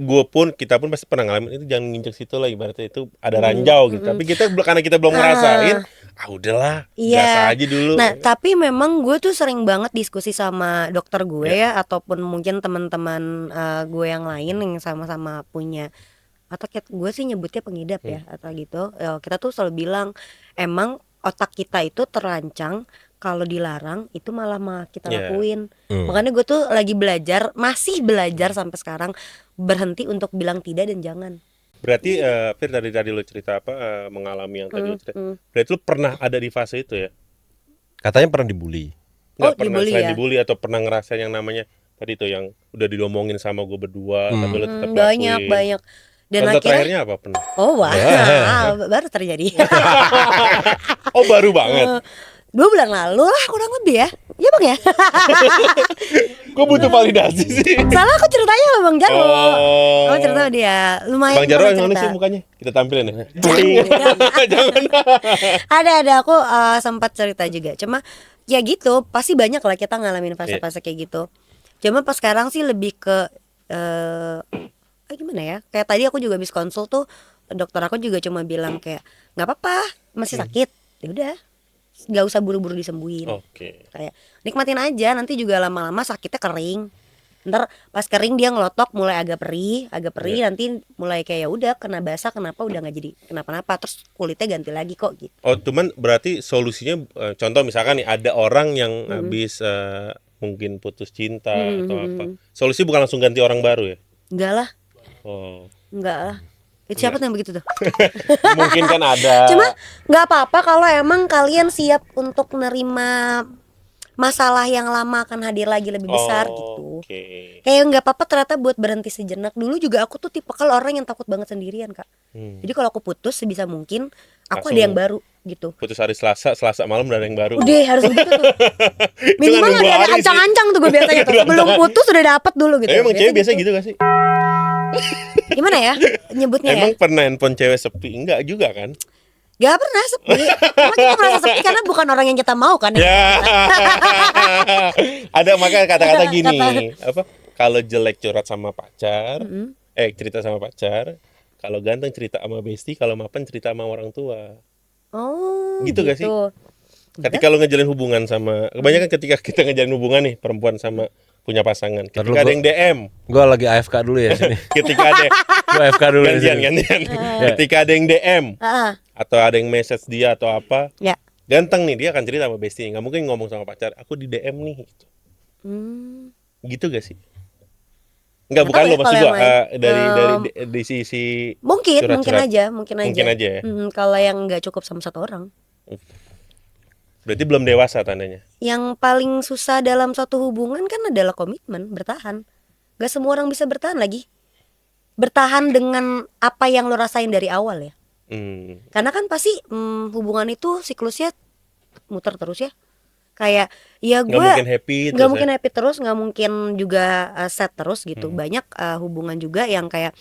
kita pun pasti pernah ngalamin itu, jangan nginjek situ lah, ibaratnya itu ada ranjau gitu. Tapi kita karena kita belum ngerasain, udahlah, Iya. biasa aja dulu. Nah, tapi memang gue tuh sering banget diskusi sama dokter gue ya, ataupun mungkin teman-teman gue yang lain yang sama-sama punya, atau gue sih nyebutnya pengidap ya atau gitu. Kita tuh selalu bilang emang otak kita itu terancang kalau dilarang itu malah kita Iya. lakuin. Makanya gue tuh lagi masih belajar sampai sekarang berhenti untuk bilang tidak dan jangan. Berarti Fir, tadi lu cerita apa, mengalami yang tadi lu cerita. Berarti lu pernah ada di fase itu ya? Katanya pernah dibully. Nggak Oh, pernah dibully selain ya? dibully, atau pernah ngerasain yang namanya tadi itu yang udah diomongin sama gue berdua, tapi lu tetap Banyak. lakuin. Dan Contoh akhirnya terakhirnya apa pernah? oh wah, baru terjadi. Oh, baru banget. 2 bulan lalu lah kurang lebih ya. Iya bang ya. Gue butuh validasi sih. Salah aku ceritanya sama Bang Jarwo. Oh. Aku cerita sama dia. Lumayan. Bang Jarwo banget yang mana cerita. sih mukanya? Kita tampilin ya. Jangan. Ada aku sempat cerita juga. Cuma ya gitu, pasti banyak lah kita ngalamin fase-fase kayak gitu. Cuma pas sekarang sih lebih ke gimana ya? Kayak tadi aku juga habis konsul tuh, dokter aku juga cuma bilang kayak nggak apa-apa, masih sakit. Ya udah, nggak usah buru-buru disembuhin. Oke. Kayak nikmatin aja, nanti juga lama-lama sakitnya kering. Ntar pas kering dia ngelotok mulai agak perih nanti mulai kayak ya udah kena basah kenapa udah nggak jadi kenapa-napa, terus kulitnya ganti lagi kok gitu. Oh, cuman berarti solusinya, contoh misalkan nih ada orang yang habis mungkin putus cinta atau apa. Solusi bukan langsung ganti orang baru ya? Enggak lah, Oh. enggak lah. Siapa tuh yang begitu tuh? Mungkin kan ada. Cuma nggak apa-apa kalau emang kalian siap untuk menerima masalah yang lama akan hadir lagi lebih besar gitu. Oke. Kayak nggak apa-apa ternyata buat berhenti sejenak. Dulu juga aku tuh tipe kalau orang yang takut banget sendirian kak. Jadi kalau aku putus sebisa mungkin aku Langsung. ada yang baru gitu. Putus hari Selasa malam udah ada yang baru. Udah harus begitu tuh. Minimal nggak nunggu ada hari sih. ancang-ancang tuh gue biasanya tuh. Sebelum putus udah dapet dulu gitu. Emang cewek biasa gitu gak sih? Gimana ya nyebutnya Emang ya? pernah handphone cewek sepi? Enggak juga kan? Gak pernah sepi. Emang kita merasa sepi karena bukan orang yang kita mau kan. Ya. Ada makanya kata-kata gini, apa? Kalau jelek curhat sama pacar, cerita sama pacar, kalau ganteng cerita sama bestie, kalau mapan cerita sama orang tua. Oh Gitu gak sih? Iya. Ketika lo ngejalin hubungan sama, kebanyakan ketika kita ngejalin hubungan nih, perempuan sama punya pasangan, ketika Ntar dulu, ada yang DM, Gue lagi AFK dulu ya sini. ketika ada Gue AFK dulu di sini. gantian, ketika ada yang DM atau ada yang message dia atau apa, Ya. ganteng nih, dia akan cerita sama bestie, nggak mungkin ngomong sama pacar, aku di DM nih, gitu. Gitu gak sih? Enggak, Nggak bukan tahu lo ya maksud kalau gua, yang lain. dari sisi Mungkin surat-surat. aja. Mungkin aja ya. Kalau yang nggak cukup sama satu orang. Berarti belum dewasa tandanya. Yang paling susah dalam suatu hubungan kan adalah komitmen, bertahan. Gak semua orang bisa bertahan lagi. Bertahan dengan apa yang lo rasain dari awal ya. Karena kan pasti hubungan itu siklusnya muter terus ya. Kayak ya Nggak gue mungkin happy nggak terus mungkin ya. happy terus, nggak mungkin juga sad terus gitu. Banyak hubungan juga yang kayak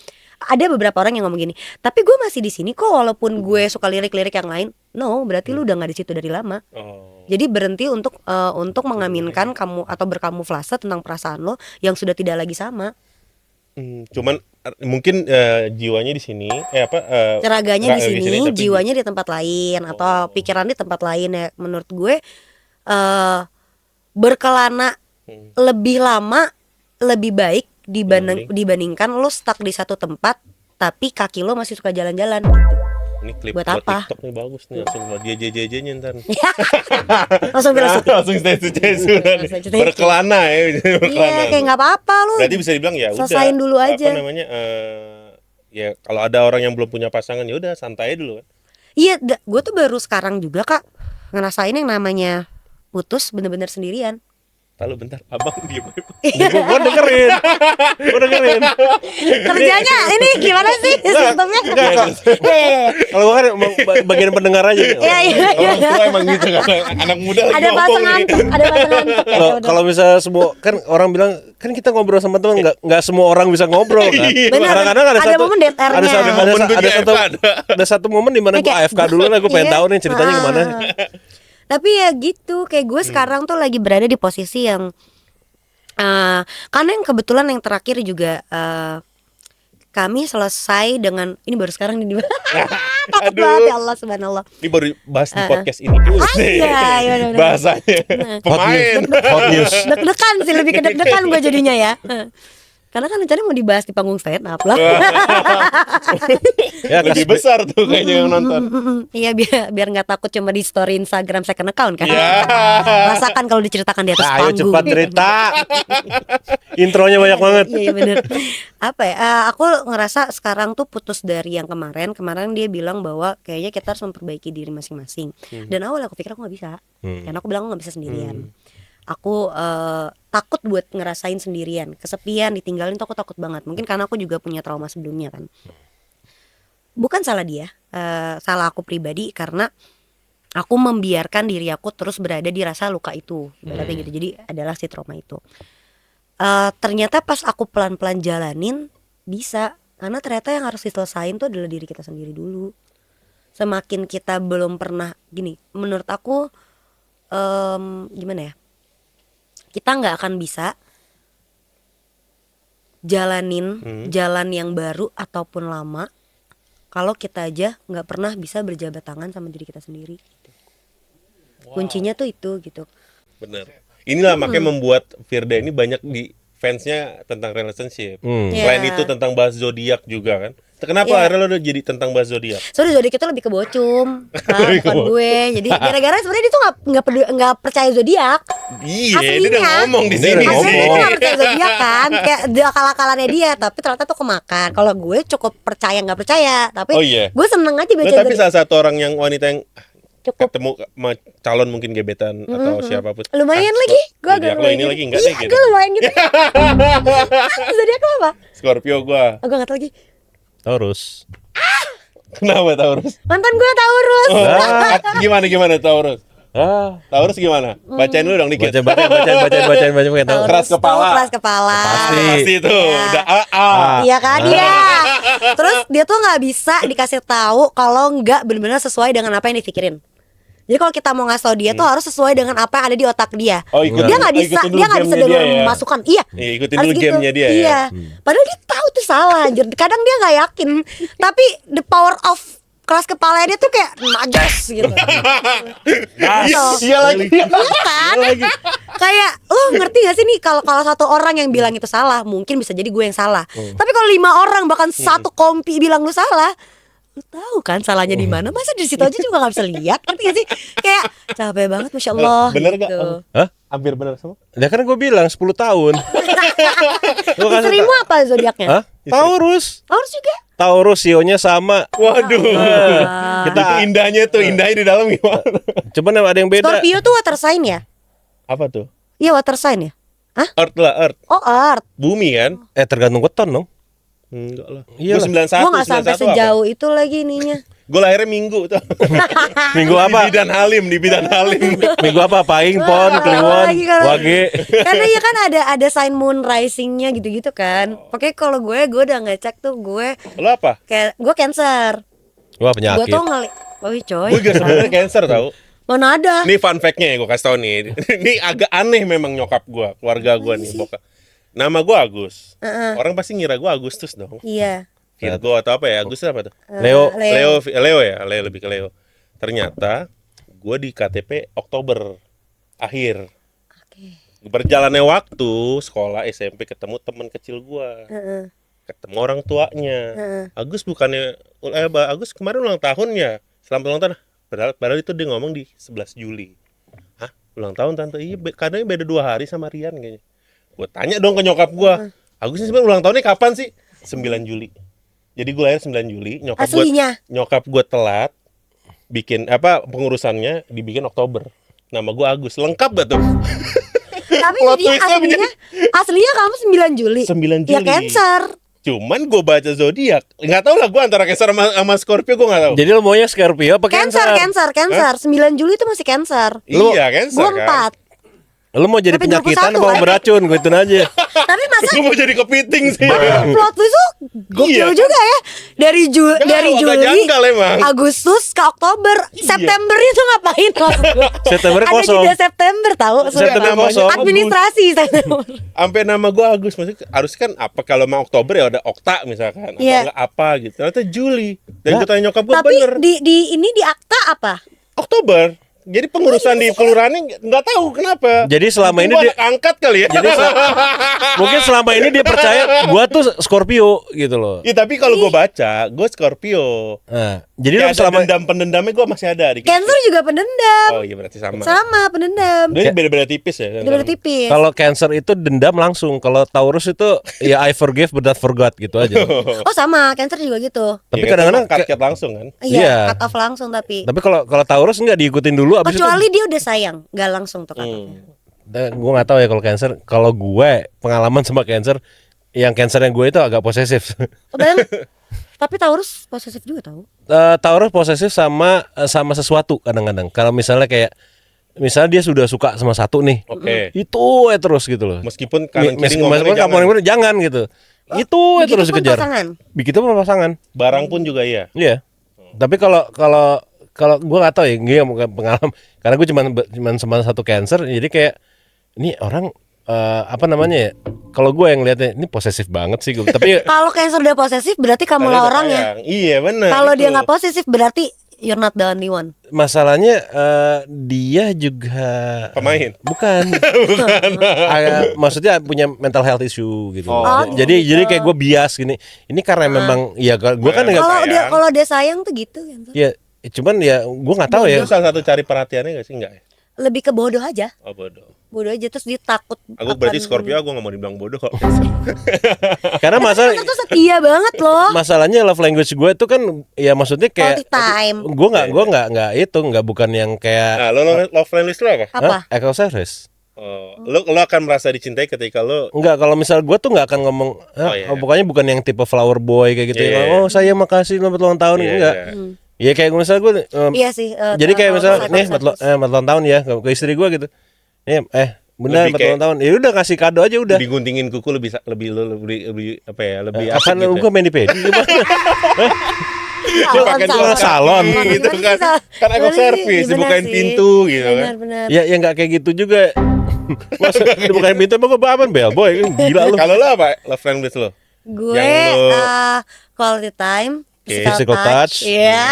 ada beberapa orang yang ngomong gini, tapi gue masih di sini kok walaupun gue suka lirik-lirik yang lain. No, berarti lu udah nggak di situ dari lama. Oh. Jadi berhenti untuk mengaminkan kamu atau berkamuflase tentang perasaan lo yang sudah tidak lagi sama. Cuman mungkin jiwanya di sini Raganya di raga sini, tapi jiwanya di tempat lain atau pikiran di tempat lain ya. Menurut gue berkelana lebih lama lebih baik dibandingkan lo stuck di satu tempat tapi kaki lo masih suka jalan-jalan gitu. ini klip Buat buat apa? TikTok nih bagus nih, langsung buat dia JJ-nya ntar. Langsung velocity. Langsung stay Langsung stay. berkelana ya, Iya, berkelana. kayak nggak apa-apa lo. Berarti bisa dibilang ya udah. Selesain dulu aja. Apa namanya? Ya kalau ada orang yang belum punya pasangan ya udah santai dulu kan. Iya, gue tuh baru sekarang juga Kak ngerasain yang namanya putus bener-bener sendirian. Lalu bentar, abang diem. Gue dengerin. Kerjanya ini gimana sih sistemnya? Iya. Kalau gue kan bagian pendengar aja. Iya. Orang tua emang gitu kan. Anak muda lagi Ada bahasa ngomong nih. ngantuk, ada bahasa ngantuk ya. Kalau misalnya semua kan orang bilang kan kita ngobrol sama teman nggak semua orang bisa ngobrol kan. Benar. Kadang-kadang ada Ada momen dead air-nya. ada satu momen di mana gue Kayak, AFK dulu lah, gue pengen iya. tahu nih ceritanya kemana. Tapi ya gitu, kayak gue sekarang tuh lagi berada di posisi yang karena yang kebetulan yang terakhir juga kami selesai dengan ini baru sekarang nih takut banget ya Allah subhanallah. Ini baru bahas di podcast ini. Iya, benar. Bahasanya pemain. Hot news. Deg-degan sih, lebih ke deg-degan gue jadinya ya. Karena kan rencananya mau dibahas di panggung stand up lah. Ya, Lebih besar tuh kayaknya yang nonton. Iya, biar nggak takut cuma di story Instagram second account kan. Ya. Rasakan kalau diceritakan di atas ayo panggung. cepat cerita. Intronya banyak banget. Iya bener. Apa ya? Aku ngerasa sekarang tuh putus dari yang kemarin. Kemarin dia bilang bahwa kayaknya kita harus memperbaiki diri masing-masing. Dan awal aku pikir aku nggak bisa. Karena aku bilang aku nggak bisa sendirian. Aku takut buat ngerasain sendirian, kesepian, ditinggalin tuh aku takut banget. Mungkin karena aku juga punya trauma sebelumnya kan. Bukan salah dia, salah aku pribadi karena aku membiarkan diri aku terus berada di rasa luka itu, ibaratnya gitu. Jadi adalah si trauma itu. Ternyata pas aku pelan-pelan jalanin bisa, karena ternyata yang harus diselesain tuh adalah diri kita sendiri dulu. Semakin kita belum pernah gini, menurut aku gimana ya? Kita nggak akan bisa jalanin jalan yang baru ataupun lama kalau kita aja nggak pernah bisa berjabat tangan sama diri kita sendiri. Kuncinya tuh itu gitu. Bener. Inilah makanya membuat Firda ini banyak di fansnya tentang relationship. Selain Ya. itu tentang bahas zodiak juga kan. Kenapa Ya. akhirnya lo udah jadi tentang bahas zodiak? Soalnya zodiak itu lebih ke bocum, bukan gue. Jadi gara-gara sebenarnya dia tuh nggak percaya zodiak. Iya, dia udah Aslinya. ngomong di Dia sini udah Aslinya sih. dia tuh nggak percaya zodiak kan, kayak dia akal-akalannya dia. Tapi ternyata tuh kemakan. Kalau gue cukup percaya nggak percaya, tapi Oh, iya. gue seneng aja Lo baca tapi zodiak. salah satu orang yang wanita yang Cukup ketemu sama calon mungkin gebetan atau siapapun. lumayan lagi, gue zodiak agak lo ini lumayan. lagi enggak Iya, deh gitu. gue lumayan gitu. Zodiak lo apa? Scorpio gua. Oh, gue nggak tahu lagi. Taurus. Kenapa Taurus? Mantan gue Taurus. Gimana Taurus? Ah, Taurus gimana? Bacain dulu dong dikit. bacain tahu. Keras Taurus tuh kepala. keras kepala. Pasti itu. Iya. Udah Iya kan dia. Terus dia tuh nggak bisa dikasih tahu kalau nggak benar-benar sesuai dengan apa yang dipikirin. Jadi kalau kita mau ngasih tau dia tuh harus sesuai dengan apa yang ada di otak dia. Oh, ikutin- Dia nggak bisa, ikutin dulu dia nggak bisa gamenya dengar dia ya. masukan. Iya. Iya, ikutin Harus dulu gamenya dia ya. Iya. Padahal dia tahu tuh salah. Anjir. Kadang dia nggak yakin. Tapi the power of keras kepala dia tuh kayak najas gitu. Iya lagi. Iya kan? Kayak lo ngerti gak sih nih kalau satu orang yang bilang itu salah, mungkin bisa jadi gue yang salah. Tapi kalau 5 orang bahkan satu kompi bilang lu salah, lu tahu kan salahnya di mana? Masa di situ aja juga nggak bisa lihat? Ngerti gak sih? Kayak capek banget, masya Allah. Bener gak? gitu. Hah? Hampir bener semua. Ya kan gue bilang 10 tahun. Gua kasih Istrimu apa zodiaknya? Hah? Taurus. Taurus juga. Taurus sionya sama. Waduh. Kita Itu indahnya tuh, indahnya di dalam gimana? cuman ada yang beda. Scorpio tuh water sign ya? Apa tuh? Iya water sign ya? Hah? Earth lah, Earth. Oh Earth. Bumi kan? Tergantung weton dong. Enggak lah. Iyalah. Gue 91, Gue nggak sampai 91 apa? sejauh itu lagi ininya. Gue lahirnya Minggu tuh. Minggu apa? Di Bidan Halim. Minggu apa? Pahing, Pon, Kliwon, Lagi kalau- Wage. Karena ya kan ada sign moon risingnya gitu-gitu kan. Pokoknya kalau gue udah ngecek tuh gue Lo apa? kayak gue Cancer. Wah, Gue penyakit. tuh wih coy. Gue juga sebenarnya Cancer tau. Mana ada? Ini fun fact-nya ya gue kasih tau nih. Ini agak aneh memang nyokap gue, keluarga gue nih bokap. Nama gue Agus. Orang pasti ngira gue Agustus dong. Iya. Virgo atau apa ya? Agustus apa tuh? Leo. Leo ya, Leo lebih ke Leo. Ternyata gue di KTP Oktober akhir. Oke. Berjalannya waktu sekolah SMP ketemu teman kecil gue, ketemu orang tuanya. Agus bukannya Agus kemarin ulang tahun ya? Selamat ulang tahun. Padahal itu dia ngomong di 11 Juli. Hah? Ulang tahun tante? Iya, karena beda 2 hari sama Rian kayaknya. Gue tanya dong ke nyokap gue, Agus ini sebenarnya ulang tahunnya kapan sih? 9 Juli. Jadi gue lahir 9 Juli, Aslinya? nyokap gue telat bikin pengurusannya dibikin Oktober. Nama gue Agus, lengkap gak tuh? Tapi Plot dia twistnya aslinya kamu 9 Juli. 9 Ya Juli. Cancer. Cuman gue baca zodiak, nggak tahu lah gue antara Cancer sama Scorpio gue nggak tahu. Jadi lo maunya Scorpio apa Cancer? Cancer. 9 Juli itu masih Cancer. Iya Cancer Gue kan. 4. Lo mau jadi Tapi penyakitan 21 apa kan? beracun? Gue ituin aja. Tapi masa Gue mau jadi kepiting sih. plot twist tuh gokil Iya. juga ya. Dari Agak Juli, janggal emang. Agustus ke Oktober, September itu ngapain? September Ada kosong. jeda September tahu. September namanya kosong. Administrasi September. Sampai nama gue Agus, maksudnya harus kan apa kalau mau Oktober ya udah Okta misalkan, Iya. atau enggak apa gitu. Ternyata Juli. Dan gue tanya nyokap gue Tapi bener. ini di akta apa? Oktober. Jadi pengurusan di kelurahannya nggak tahu kenapa. Jadi selama ini Gua dia- anak angkat kali ya. Jadi mungkin selama ini dia percaya gua tuh Scorpio gitu loh. Ya tapi kalau gue baca, gue Scorpio. Nah, jadi Jadi lo selama pendendamnya gue masih ada di Cancer juga pendendam. Oh iya berarti sama. Sama pendendam. Jadi beda-beda tipis ya. Udah bertipis. kalau Cancer itu dendam langsung, kalau Taurus itu ya I forgive but not forgot gitu aja. Oh sama, Cancer juga gitu. Tapi Iya, kadang-kadang cut langsung kan. Iya. Iya, cut off langsung tapi. Tapi kalau Taurus nggak diikutin dulu abis Kecuali dia udah sayang, nggak langsung tuh cut off. gue nggak tahu ya kalau Cancer. Kalau gue pengalaman sama Cancer, yang Cancer yang gue itu agak posesif. Tapi Taurus posesif juga tahu. Taurus posesif sama sesuatu kadang-kadang. Kalau misalnya kayak misalnya dia sudah suka sama satu nih, Oke. itu terus gitu loh. Meskipun kanan kiri Meskipun ngomongnya kamu jangan. jangan gitu. Itu Begitu terus pun dikejar. pasangan. Begitu pun pasangan. Barang pun juga iya. Iya. Tapi kalau gue nggak tahu ya, gue bukan pengalaman karena gue cuman sama satu Cancer, jadi kayak ini orang apa namanya ya? Kalau gue yang lihatnya ini posesif banget sih gue. Tapi Kalau Cancer udah posesif berarti kamu Kalian lah udah orangnya. sayang. Iya benar. Kalau dia itu. nggak posesif berarti you're not the only one. masalahnya dia juga Pemain. bukan. Maksudnya punya mental health issue gitu. Oh. Jadi kayak gue bias gini. Ini karena memang ya gue kan nggak. Kalau dia sayang tuh gitu Cancer. Ya cuman ya gue nggak tahu ya. Itu salah satu cari perhatiannya nggak sih? Enggak ya? Lebih ke bodoh aja. Oh bodoh. Bodoh aja terus dia takut. Aku berarti Scorpio, aku nggak mau dibilang bodoh kok. Karena masalah Cancer tuh setia banget loh. masalahnya love language gue itu kan ya maksudnya kayak Quality time. gue nggak itu nggak bukan yang kayak Nah, lo love language lo apa? Apa? Acts of service. Oh, lo akan merasa dicintai ketika lo Enggak, kalau misal gue tuh nggak akan ngomong iya. pokoknya bukan yang tipe flower boy kayak gitu Iya, ya. iya. Oh saya makasih selamat ulang tahun Iya, enggak. iya. Ya kayak misal gue Iya sih. jadi kayak misal kalau nih service. selamat ulang tahun ya ke istri gue gitu. Bunda Lebih selamat kayak- ulang tahun. Ya udah kasih kado aja udah. diguntingin kuku lebih apa ya? Lebih Apa asik gitu. gue main di pedi gimana? Dia pakai dua salon gitu kan. Kan aku servis, dibukain pintu gitu kan. Benar-benar. Ya nggak kayak gitu juga. Masa dibukain pintu emang gue apa bellboy gila lu. Kalau lo apa? Love language lo? Gue Yang lo- quality time, Physical touch. Iya.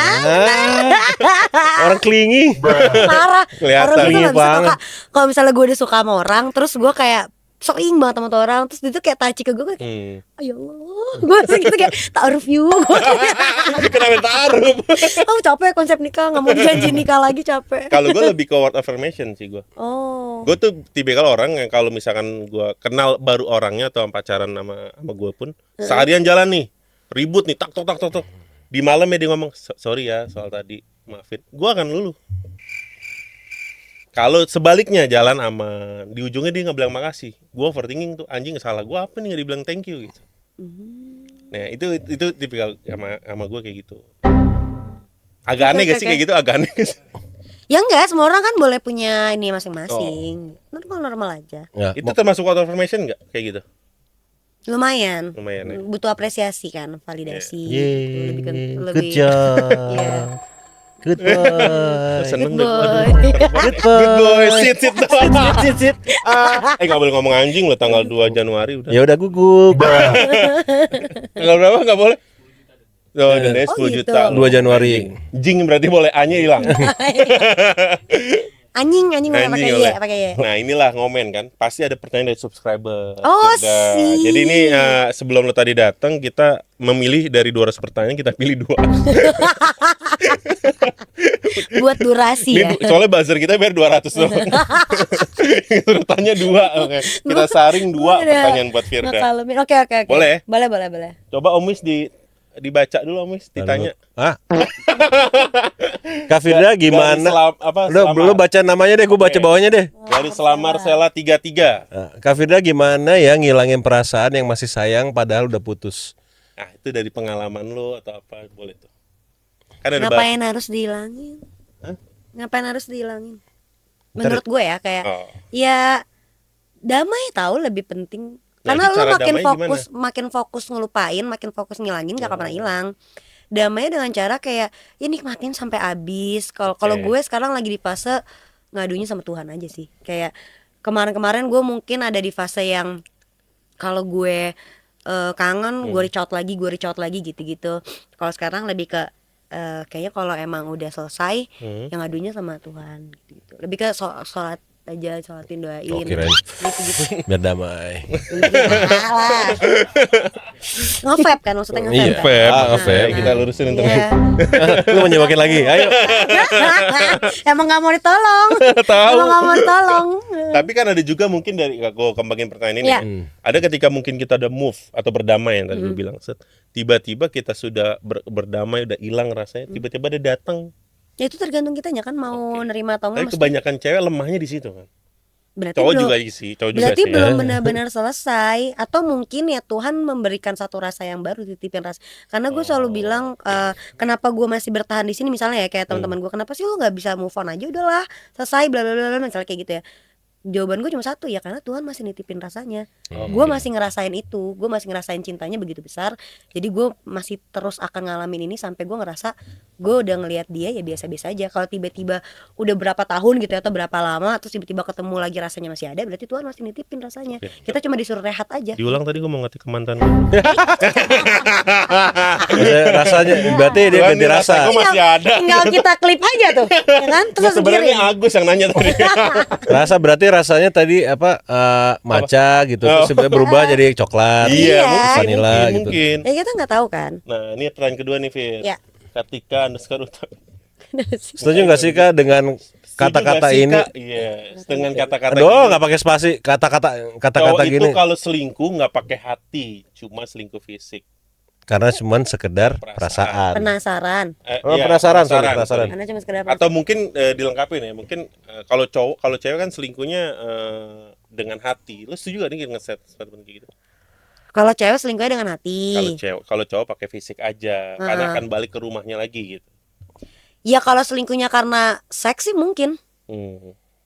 Orang kelingi. Parah. Kelihatan. Orang itu Iya nggak bisa banget. suka. Kalau misalnya gue udah suka sama orang, terus gue kayak sering banget sama tuh orang, terus dia tuh kayak touchy ke gue kayak, ayo Allah, gue gitu kayak ta'aruf you. Kenapa taruh? Oh capek konsep nikah, nggak mau janji nikah lagi capek. Kalau gue lebih ke word affirmation sih gue. Oh. Gue tuh tipikal orang yang kalau misalkan gue kenal baru orangnya atau pacaran sama gue pun, seharian jalan nih, ribut nih, tak tok. Di malam ya dia ngomong, sorry ya soal tadi, maafin. Gue akan luluh. Kalau sebaliknya jalan aman, di ujungnya dia nggak bilang makasih, gue overthinking tuh, anjing salah gue apa nih nggak dibilang thank you gitu. Nah itu tipikal sama gue kayak gitu. Agak aneh Oke, gak sih oke. kayak gitu? Agak aneh gak sih? Ya enggak, semua orang kan boleh punya ini masing-masing. Normal aja. Ya, Itu termasuk out of formation nggak kayak gitu? Lumayan. Lumayan ya. Butuh apresiasi kan, validasi gitu. Lebih ke Yeay, good lebih job. Iya. Good boy. Oh, Good seneng deh gua. boy. Good boy. Good boy, sit doang. Sit, sit. Nggak boleh ngomong anjing loh, tanggal 2 Januari udah. Ya udah gugup. Tanggal berapa nggak boleh? Oh, dendanya Oh, 10 gitu. juta 2 loh. Januari. Jing berarti boleh A-nya hilang. Anjing boleh pakai boleh. Y, pakai Y. Nah, inilah ngomen kan. Pasti ada pertanyaan dari subscriber. Oh, Firda. sih. Jadi ini sebelum lo tadi datang kita memilih dari 200 pertanyaan kita pilih 2. Buat durasi ya. Soalnya buzzer kita biar 200 doang. Kita tanya 2, oke. Kita saring 2 pertanyaan buat Firda. Ngakalemin. Oke. Boleh? Boleh. Coba Omis dibaca dulu Omis, ditanya. Hah? Kak Firda gimana? Lu baca namanya deh, gue baca bawahnya deh. Dari Selamar Sela 33. Nah, Kak Firda gimana ya ngilangin perasaan yang masih sayang padahal udah putus? Nah, itu dari pengalaman lo atau apa boleh tuh. Kan ada Ngapain harus dihilangin? Hah? Ngapain harus dihilangin? Menurut gue ya kayak Oh. ya damai tahu lebih penting. Nah, Karena itu lu cara makin damai makin fokus ngelupain, makin fokus ngilangin gak akan pernah hilang. Damai dengan cara kayak ya nikmatin sampai habis. Kalau Oke. gue sekarang lagi di fase ngadunya sama Tuhan aja sih. Kayak kemarin-kemarin gue mungkin ada di fase yang kalau gue kangen gue reach out lagi gitu-gitu. Kalau sekarang lebih ke kayaknya kalau emang udah selesai yang ngadunya sama Tuhan gitu. Lebih ke sholat aja, sholatin, doain Oh, kirain. gitu. Biar damai. Salah. Nge-vape kan maksudnya Iya. nge-vape kan? Nge-vape. Kita lurusin internet. Iya. Lu mau nyewakin lagi? Ayo. Emang gak mau ditolong. Tahu. Emang gak mau ditolong. Tapi kan ada juga mungkin dari gue kembangin pertanyaan ini. Iya. Ya. Ada ketika mungkin kita udah move atau berdamai yang tadi gue bilang. Tiba-tiba kita sudah berdamai, udah hilang rasanya. Tiba-tiba dia datang. Ya itu tergantung kitanya kan mau nerima atau Tapi enggak. kebanyakan cewek lemahnya di situ kan. Berarti Cowok belum, juga sih, cowok juga berarti sih. belum benar-benar selesai. Atau mungkin ya Tuhan memberikan satu rasa yang baru, titipin rasa. Karena gue selalu bilang kenapa gue masih bertahan di sini misalnya ya kayak teman-teman gue, kenapa sih lu nggak bisa move on aja, udahlah selesai bla bla bla bla, misalnya kayak gitu ya. Jawaban gue cuma satu, ya karena Tuhan masih nitipin rasanya. Gue masih ngerasain itu, gue masih ngerasain cintanya begitu besar. Jadi gue masih terus akan ngalamin ini sampai gue ngerasa gue udah ngelihat dia ya biasa-biasa aja. Kalau tiba-tiba udah berapa tahun gitu ya, atau berapa lama terus tiba-tiba ketemu lagi rasanya masih ada, berarti Tuhan masih nitipin rasanya. Kita cuma disuruh rehat aja. Diulang tadi gue mau ngetik ke mantan. Rasanya berarti dia ganti rasa. Gue masih ada. Tinggal kita klip aja tuh, ya kan? Terus Nggak, sebenarnya sendiri. ini Agus yang nanya tadi. Rasa berarti rasanya tadi apa matcha gitu terus sebenarnya berubah jadi coklat. Iya, vanila gitu. mungkin. Ya kita nggak tahu kan. Nah, ini pertanyaan kedua nih, Fir. Ya. Ketika underscore utama. Setuju nggak sih Kak dengan kata-kata ini? Iya, dengan kata-kata Aduh, ini. nggak pakai spasi, kata-kata Cowok itu gini. kalau selingkuh nggak pakai hati, cuma selingkuh fisik. Karena cuman sekedar perasaan. Penasaran. Oh, Iya, penasaran, penasaran. Karena cuma sekedar Atau mungkin dilengkapin ya, mungkin kalau cewek kan selingkuhnya dengan hati. Lu setuju gak nih nge-set statement kayak gitu? kalau cewek selingkuhnya dengan hati. Kalau cowok pakai fisik aja, karena akan balik ke rumahnya lagi gitu. Ya kalau selingkuhnya karena seks sih mungkin,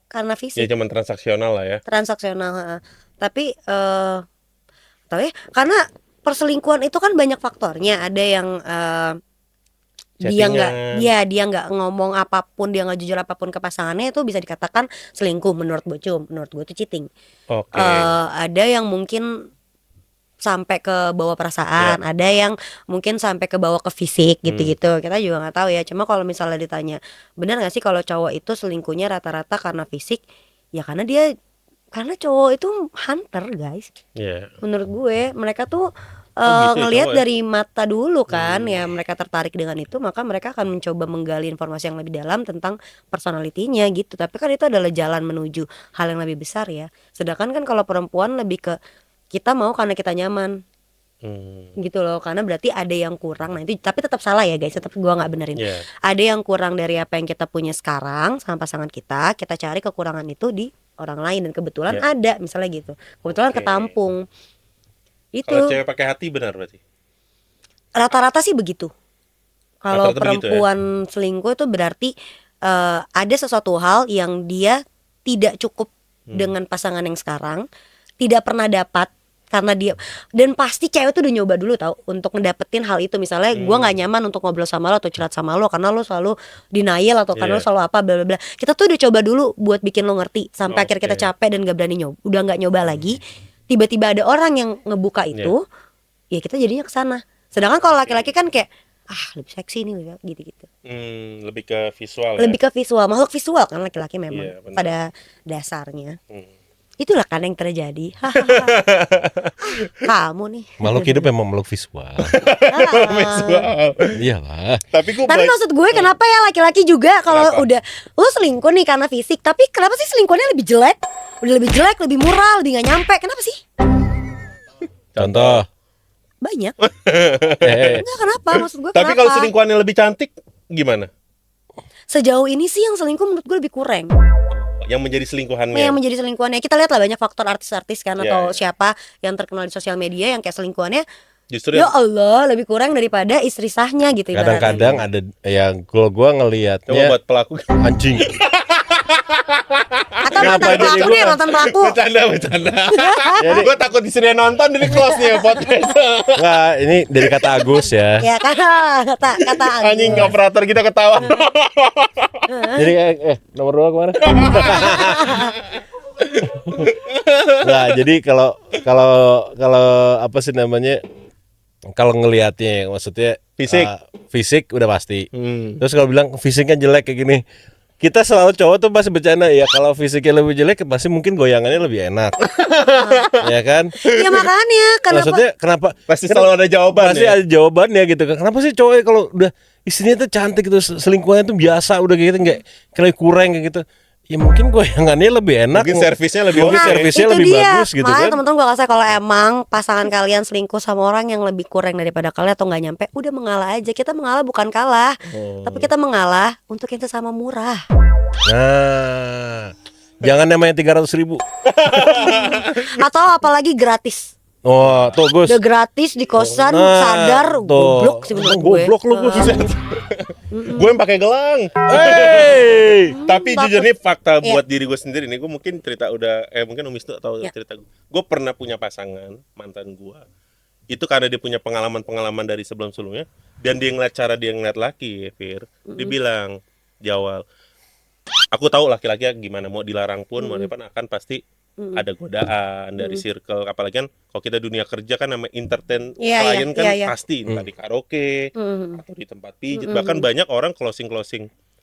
karena Ya fisik, cuman transaksional lah ya. transaksional. Tapi tahu ya, karena perselingkuhan itu kan banyak faktornya. Ada yang dia nggak ngomong apapun, dia nggak jujur apapun ke pasangannya, itu bisa dikatakan selingkuh menurut gue itu cheating. Oke. Ada yang mungkin sampai ke bawah perasaan, ada yang mungkin sampai ke bawah ke fisik gitu-gitu. Kita juga nggak tahu ya. Cuma kalau misalnya ditanya, benar nggak sih kalau cowok itu selingkuhnya rata-rata karena fisik? Ya karena cowok itu hunter, guys. Iya. Menurut gue mereka tuh gitu ya, ngelihat cowok ya? dari mata dulu kan, ya mereka tertarik dengan itu, maka mereka akan mencoba menggali informasi yang lebih dalam tentang personalitinya gitu. Tapi kan itu adalah jalan menuju hal yang lebih besar ya. Sedangkan kan kalau perempuan lebih ke kita mau karena kita nyaman gitu loh, karena berarti ada yang kurang. Nah itu tapi tetap salah ya guys, tetap gua nggak benerin. Ada yang kurang dari apa yang kita punya sekarang sama pasangan kita cari kekurangan itu di orang lain, dan kebetulan ada misalnya gitu, kebetulan ketampung itu. Kalau cewek pakai hati benar berarti? Rata-rata sih begitu. Kalau Rata-rata begitu ya? perempuan selingkuh itu berarti ada sesuatu hal yang dia tidak cukup dengan pasangan yang sekarang, tidak pernah dapat karena dia, dan pasti cewek tuh udah nyoba dulu tau untuk ngedapetin hal itu. Misalnya gua nggak nyaman untuk ngobrol sama lo atau curhat sama lo karena lo selalu denial atau karena lo Iya. selalu apa bla bla bla. Kita tuh udah coba dulu buat bikin lo ngerti sampai akhirnya kita Oke. capek dan gak berani nyoba, udah nggak nyoba lagi. Tiba-tiba ada orang yang ngebuka itu, ya kita jadinya kesana. Sedangkan kalau laki-laki kan kayak lebih seksi nih gitu-gitu. Lebih ke visual Lebih ya. ke visual, makhluk visual kan laki-laki memang Iya, benar. pada dasarnya. Hmm. Itulah kan yang terjadi. Kamu nih. Makhluk hidup memang makhluk visual. Visual. Iyalah. Tapi gue Tapi maksud gue kenapa ya laki-laki juga kalau Kenapa? udah lu selingkuh nih karena fisik, tapi kenapa sih selingkuhnya lebih jelek? Udah lebih jelek, lebih murah, lebih gak nyampe. Kenapa sih? Contoh. Banyak. Eh, Enggak, kenapa? Maksud gue Tapi kenapa? kalau selingkuhannya lebih cantik gimana? Sejauh ini sih yang selingkuh menurut gue lebih kurang. Yang menjadi selingkuhannya. Yang menjadi selingkuhannya, kita lihat lah banyak faktor artis-artis kan Iya, atau iya. siapa yang terkenal di sosial media yang kayak selingkuhannya Justru ya Allah lebih kurang daripada istri sahnya gitu ibaratnya. kadang-kadang ada yang kalau gua coba ngelihatnya buat pelaku. anjing. Atau Kenapa mantan jadi pelaku gua? nih, mantan pelaku. Bercanda. Gue takut di sini nonton jadi close nih ya podcast. Enggak, ini dari kata Agus ya. Ya kata Agus. Anjing operator kita ketawa. Jadi nomor 2 kemana? Nah, jadi kalau apa sih namanya? Kalau ngelihatnya maksudnya Fisik. fisik udah pasti. Hmm. Terus kalau bilang fisiknya jelek kayak gini, kita selalu cowok tuh pasti bercanda ya kalau fisiknya lebih jelek pasti mungkin goyangannya lebih enak. Ya kan? Ya makanya kenapa Maksudnya kenapa Pasti selalu ada jawaban pasti ya? ada jawabannya gitu kan. Kenapa sih cowok kalau udah istrinya tuh cantik gitu selingkuhannya tuh biasa udah kayak gitu kayak kurang kayak gitu. Ya mungkin goyangannya lebih enak. Mungkin servisnya lebih Mungkin oke. servisnya itu lebih dia. bagus gitu Makanya kan. teman-teman gue kasih kalau emang pasangan kalian selingkuh sama orang yang lebih kurang daripada kalian atau nggak nyampe, udah mengalah aja. Kita mengalah bukan kalah, tapi kita mengalah untuk yang sesama murah. Nah, jangan namanya 300.000. Atau apalagi gratis. Oh, tuh Gus. Udah gratis di kosan, Nah, sadar tuh. goblok sih menurut gue. Goblok lu Gus. Gue yang pakai gelang. Hey. Tapi takut. jujur nih fakta Iya. buat diri gue sendiri nih, gue mungkin cerita udah mungkin Om Wisnu atau Iya. cerita gue pernah punya pasangan mantan gue. Itu karena dia punya pengalaman dari sebelum-sebelumnya dan dia ngeliat cara dia ngeliat laki, Fir. Dia bilang di awal, aku tahu laki-laki gimana mau dilarang pun mau depan akan pasti ada godaan dari circle, apalagi kan kalau kita dunia kerja kan namanya entertain Iya, klien iya, kan iya. pasti entah di karaoke Mhm. atau di tempat pijit, bahkan banyak orang closing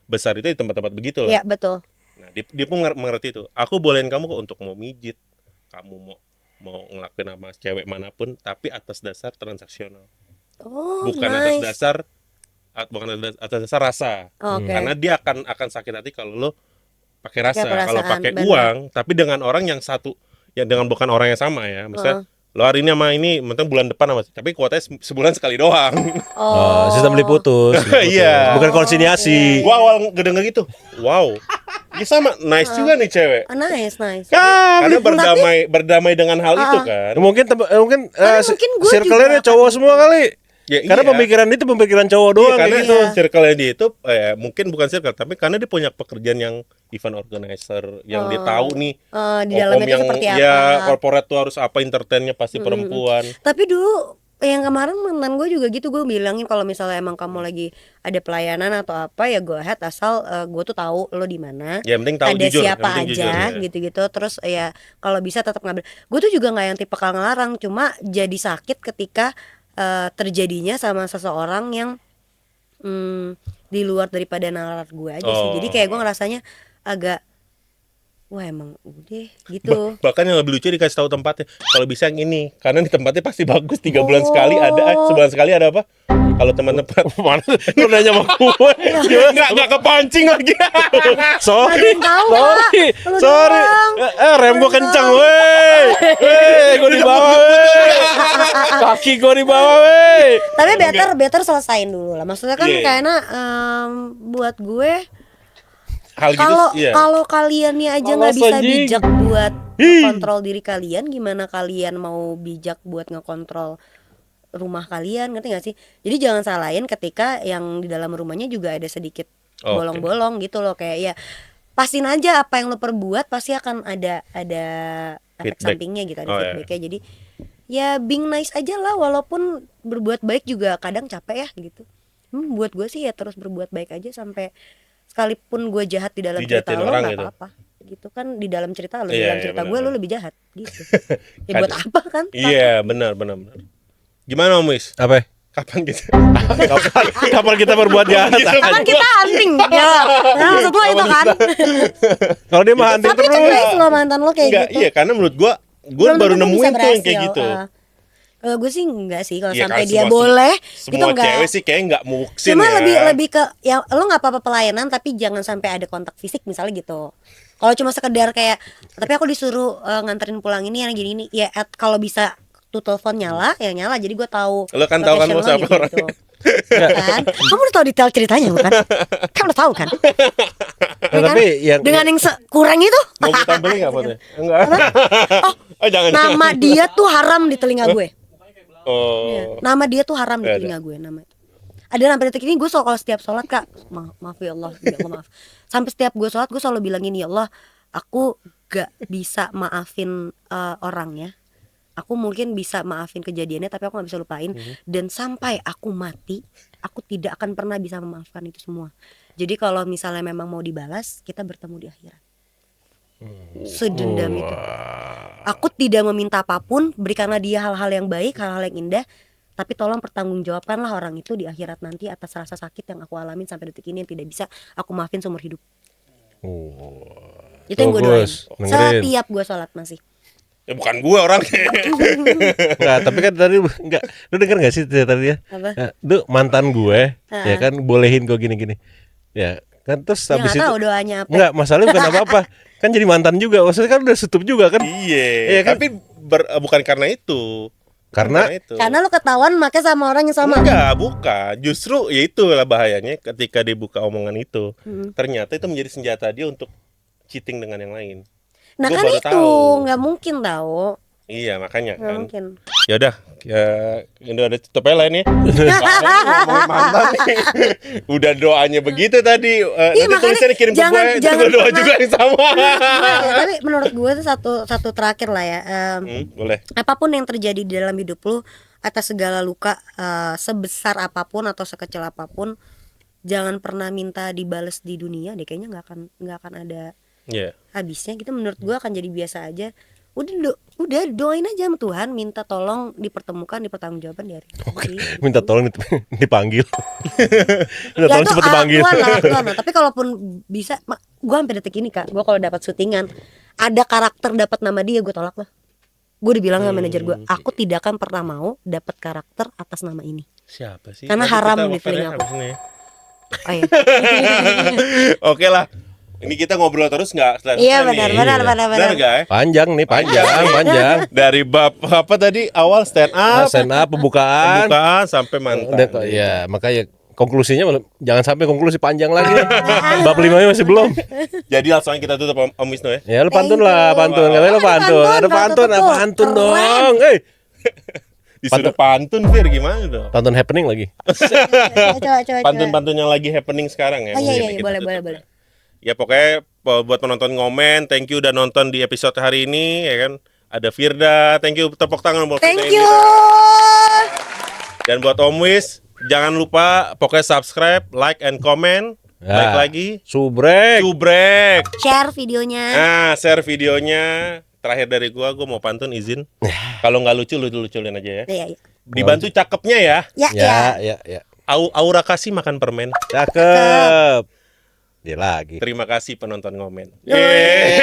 besar itu di tempat-tempat begitu loh. Iya betul. Nah, dia pun mengerti itu. Aku bolehin kamu kok untuk mau mijit, kamu mau ngelakuin sama cewek manapun, tapi atas dasar transaksional, Oh bukan nice. atas dasar rasa. Oke. Karena dia akan sakit hati kalau lo pakai rasa, Pakai kalau perasaan, pakai benar. uang, tapi dengan orang yang satu, yang dengan bukan orang yang sama ya. Misalnya lo hari ini sama ini, mentang bulan depan sama, tapi kuotanya sebulan sekali doang. Oh, sistem beli putus. Iya. Bukan konsinyasi. Gua awal ngedenger gitu, wow, ini sama nice juga nih cewek. Oh, nice. Karena berdamai dengan hal itu kan. Mungkin Tapi mungkin gua circle-nya juga cowok semua kali. Ya, Karena iya. pemikiran itu pemikiran cowok Iya, doang karena kayak gitu. circle-nya dia itu mungkin bukan circle, tapi karena dia punya pekerjaan yang event organizer, yang dia tahu nih Di dalamnya itu yang seperti ya apa. corporate tuh harus apa, entertainnya pasti perempuan. Tapi dulu yang kemarin mantan gue juga gitu, gue bilangin kalau misalnya emang kamu lagi ada pelayanan atau apa ya go ahead, asal gue tuh tahu lo di mana. Ya, yang penting tahu ada jujur, siapa yang penting aja jujur, ya. gitu-gitu. Terus ya kalau bisa tetap ngambil. Gue tuh juga nggak yang tipe ngelarang, cuma jadi sakit ketika terjadinya sama seseorang yang di luar daripada nalar gue aja sih. Oh. Jadi kayak gue ngerasanya agak wah emang udah gitu. Bahkan yang lebih lucu dikasih tahu tempatnya. Kalau bisa yang ini, karena di tempatnya pasti bagus. 3 bulan sekali ada, sebulan sekali ada apa? Kalau tempat-tempat Mana lu nanya sama gue? nggak kepancing lagi. Sorry. Tahu, Pak. Lu Sorry. doang. Rem gua kencang, weh. Gua di bawah, weh. Kaki gua di bawah, weh. Tapi better selesain dulu lah. Maksudnya kan Iya. kayaknya buat gue Hal gitu, kalau iya. kalau kaliannya aja nggak Malas, bisa anjing. bijak buat Ih. kontrol diri kalian, gimana kalian mau bijak buat ngekontrol rumah kalian, ngerti gak sih? Jadi jangan salahin ketika yang di dalam rumahnya juga ada sedikit bolong-bolong gitu loh, kayak ya pastiin aja apa yang lo perbuat pasti akan ada efek Feedback. sampingnya gitu, ada feedbacknya. Jadi ya being nice aja lah, walaupun berbuat baik juga kadang capek ya gitu. Buat gue sih ya terus berbuat baik aja sampai sekalipun gue jahat di dalam cerita Dijahatin lo orang nggak gitu. apa-apa gitu kan, di dalam cerita lo, di Iya, dalam cerita gue benar. lo lebih jahat gitu. Ya buat apa kan? Iya, benar. Gimana Om Wis? Apa? Kapan kita? Kapan kita berbuat jahat? Kan kita hunting ya. Nah, maksud lo itu kan. Kalau dia mah hunting Tapi terus. nice lo mantan lo kayak Enggak, gitu. iya karena menurut gua Belum baru tentu bisa nemuin tuh yang kayak berhasil. gitu. Kalau gue sih enggak sih, kalau Iya, sampai kan dia semua- boleh Semua itu enggak. cewek sih kayak enggak muksin Cuma ya. lebih ke ya lo nggak apa-apa pelayanan tapi jangan sampai ada kontak fisik misalnya gitu. Kalau cuma sekedar kayak tapi aku disuruh nganterin pulang ini yang gini ya kalau bisa tuh telepon nyala ya nyala, jadi gue tahu. Lo kan tahu kan location lo siapa gitu. orangnya. Kan? Kamu udah tahu detail ceritanya bukan? Kamu udah tahu kan? Nah, tapi yang Dengan yang kurang itu Mau kita beli enggak fotonya? Enggak. Oh, jangan. nama dia tuh haram di telinga gue. Oh. Nama dia tuh haram di Nggak telinga gue nama. Ada sampai detik ini gue kalau setiap sholat kak, maaf ya Allah, ya Allah maaf. Sampai setiap gue sholat gue selalu bilang gini, ya Allah, aku gak bisa maafin orang ya. Aku mungkin bisa maafin kejadiannya tapi aku gak bisa lupain. Dan sampai aku mati, aku tidak akan pernah bisa memaafkan itu semua. Jadi kalau misalnya memang mau dibalas, kita bertemu di akhirat. Sedendam itu. Aku tidak meminta apapun, berikanlah dia hal-hal yang baik, hal-hal yang indah. Tapi tolong pertanggungjawabkanlah orang itu di akhirat nanti atas rasa sakit yang aku alamin sampai detik ini yang tidak bisa aku maafin seumur hidup. Itu yang gue doain Bagus, dengerin. setiap gue sholat masih. Ya bukan gua orangnya. Enggak, tapi kan tadi enggak. Lu denger enggak sih tadi dia? Apa? Duh, mantan gue ya kan bolehin kok gini-gini. Ya, kan terus Ya habis nggak itu tahu doanya apa. enggak, masalahnya bukan apa-apa. Kan jadi mantan juga. Maksudnya kan udah tutup juga kan? Iya. Iya kan? Tapi bukan karena itu. Karena itu. Karena lu ketahuan make sama orang yang sama. Enggak, bukan. Justru ya itulah bahayanya ketika dibuka omongan itu. Ternyata itu menjadi senjata dia untuk cheating dengan yang lain. Nah Gua kan baru itu tahu. nggak mungkin tahu. Iya, makanya Nggak kan. mungkin. Ya udah, ya ini udah tutup aja lah ini. Ngomongin mantan nih. Udah doanya begitu tadi. Iya, Nanti makanya tulisannya kirim ke jangan- gue, itu jangan gue doa pernah- juga yang sama. Tapi menurut gue itu satu terakhir lah ya. Boleh. Apapun yang terjadi di dalam hidup lu, atas segala luka sebesar apapun atau sekecil apapun, jangan pernah minta dibales di dunia deh, kayaknya nggak akan ada Iya. habisnya gitu. Menurut gue akan jadi biasa aja. Udah doain aja sama Tuhan, minta tolong dipertemukan, dipertanggungjawabkan di hari ini. minta tolong dipanggil. Minta Ya tolong itu cepet dipanggil. Tuhan lah. Tapi kalaupun bisa, gue sampai detik ini kak, gue kalau dapat syutingan ada karakter dapat nama dia, gue tolak lah. Gue udah bilang sama manajer gue, aku tidak akan pernah mau dapat karakter atas nama ini. Siapa sih? Karena Nanti haram kita di makan telinga ya aku. habis ini. Oh iya. Oke lah. Ini kita ngobrol terus nggak selesai Iya nih. benar. Benar guys. Panjang nih, panjang. Dari bab apa tadi awal stand up, Stand up, pembukaan. sampai mantan. Ya, makanya konklusinya jangan sampai konklusi panjang lagi. Bab 5 masih belum. Jadi langsung aja kita tutup Om Wisnu ya. Ya lu pantun lah, pantun. Katanya lu pantun. Ada pantun, pantun dong. Disuruh pantun Fir, gimana dong? Pantun happening lagi. Coba. Pantun-pantun yang lagi happening sekarang ya. Oh iya, Mungkin kita boleh. tutup. Ya pokoknya buat penonton ngomen, thank you udah nonton di episode hari ini ya kan. Ada Firda, thank you, tepuk tangan buat Firda Thank ini. you. Dan buat Om Wis, jangan lupa pokoknya subscribe, like and comment. Like lagi. Subrek. Subrek. Share videonya. Nah, share videonya. Terakhir dari gua mau pantun izin. Kalau nggak lucu, lucu-lucuin aja ya. Iya. Dibantu cakepnya ya. Ya. Aura kasih makan permen. Cakep. Dia lagi. Terima kasih penonton ngomen. Yeay.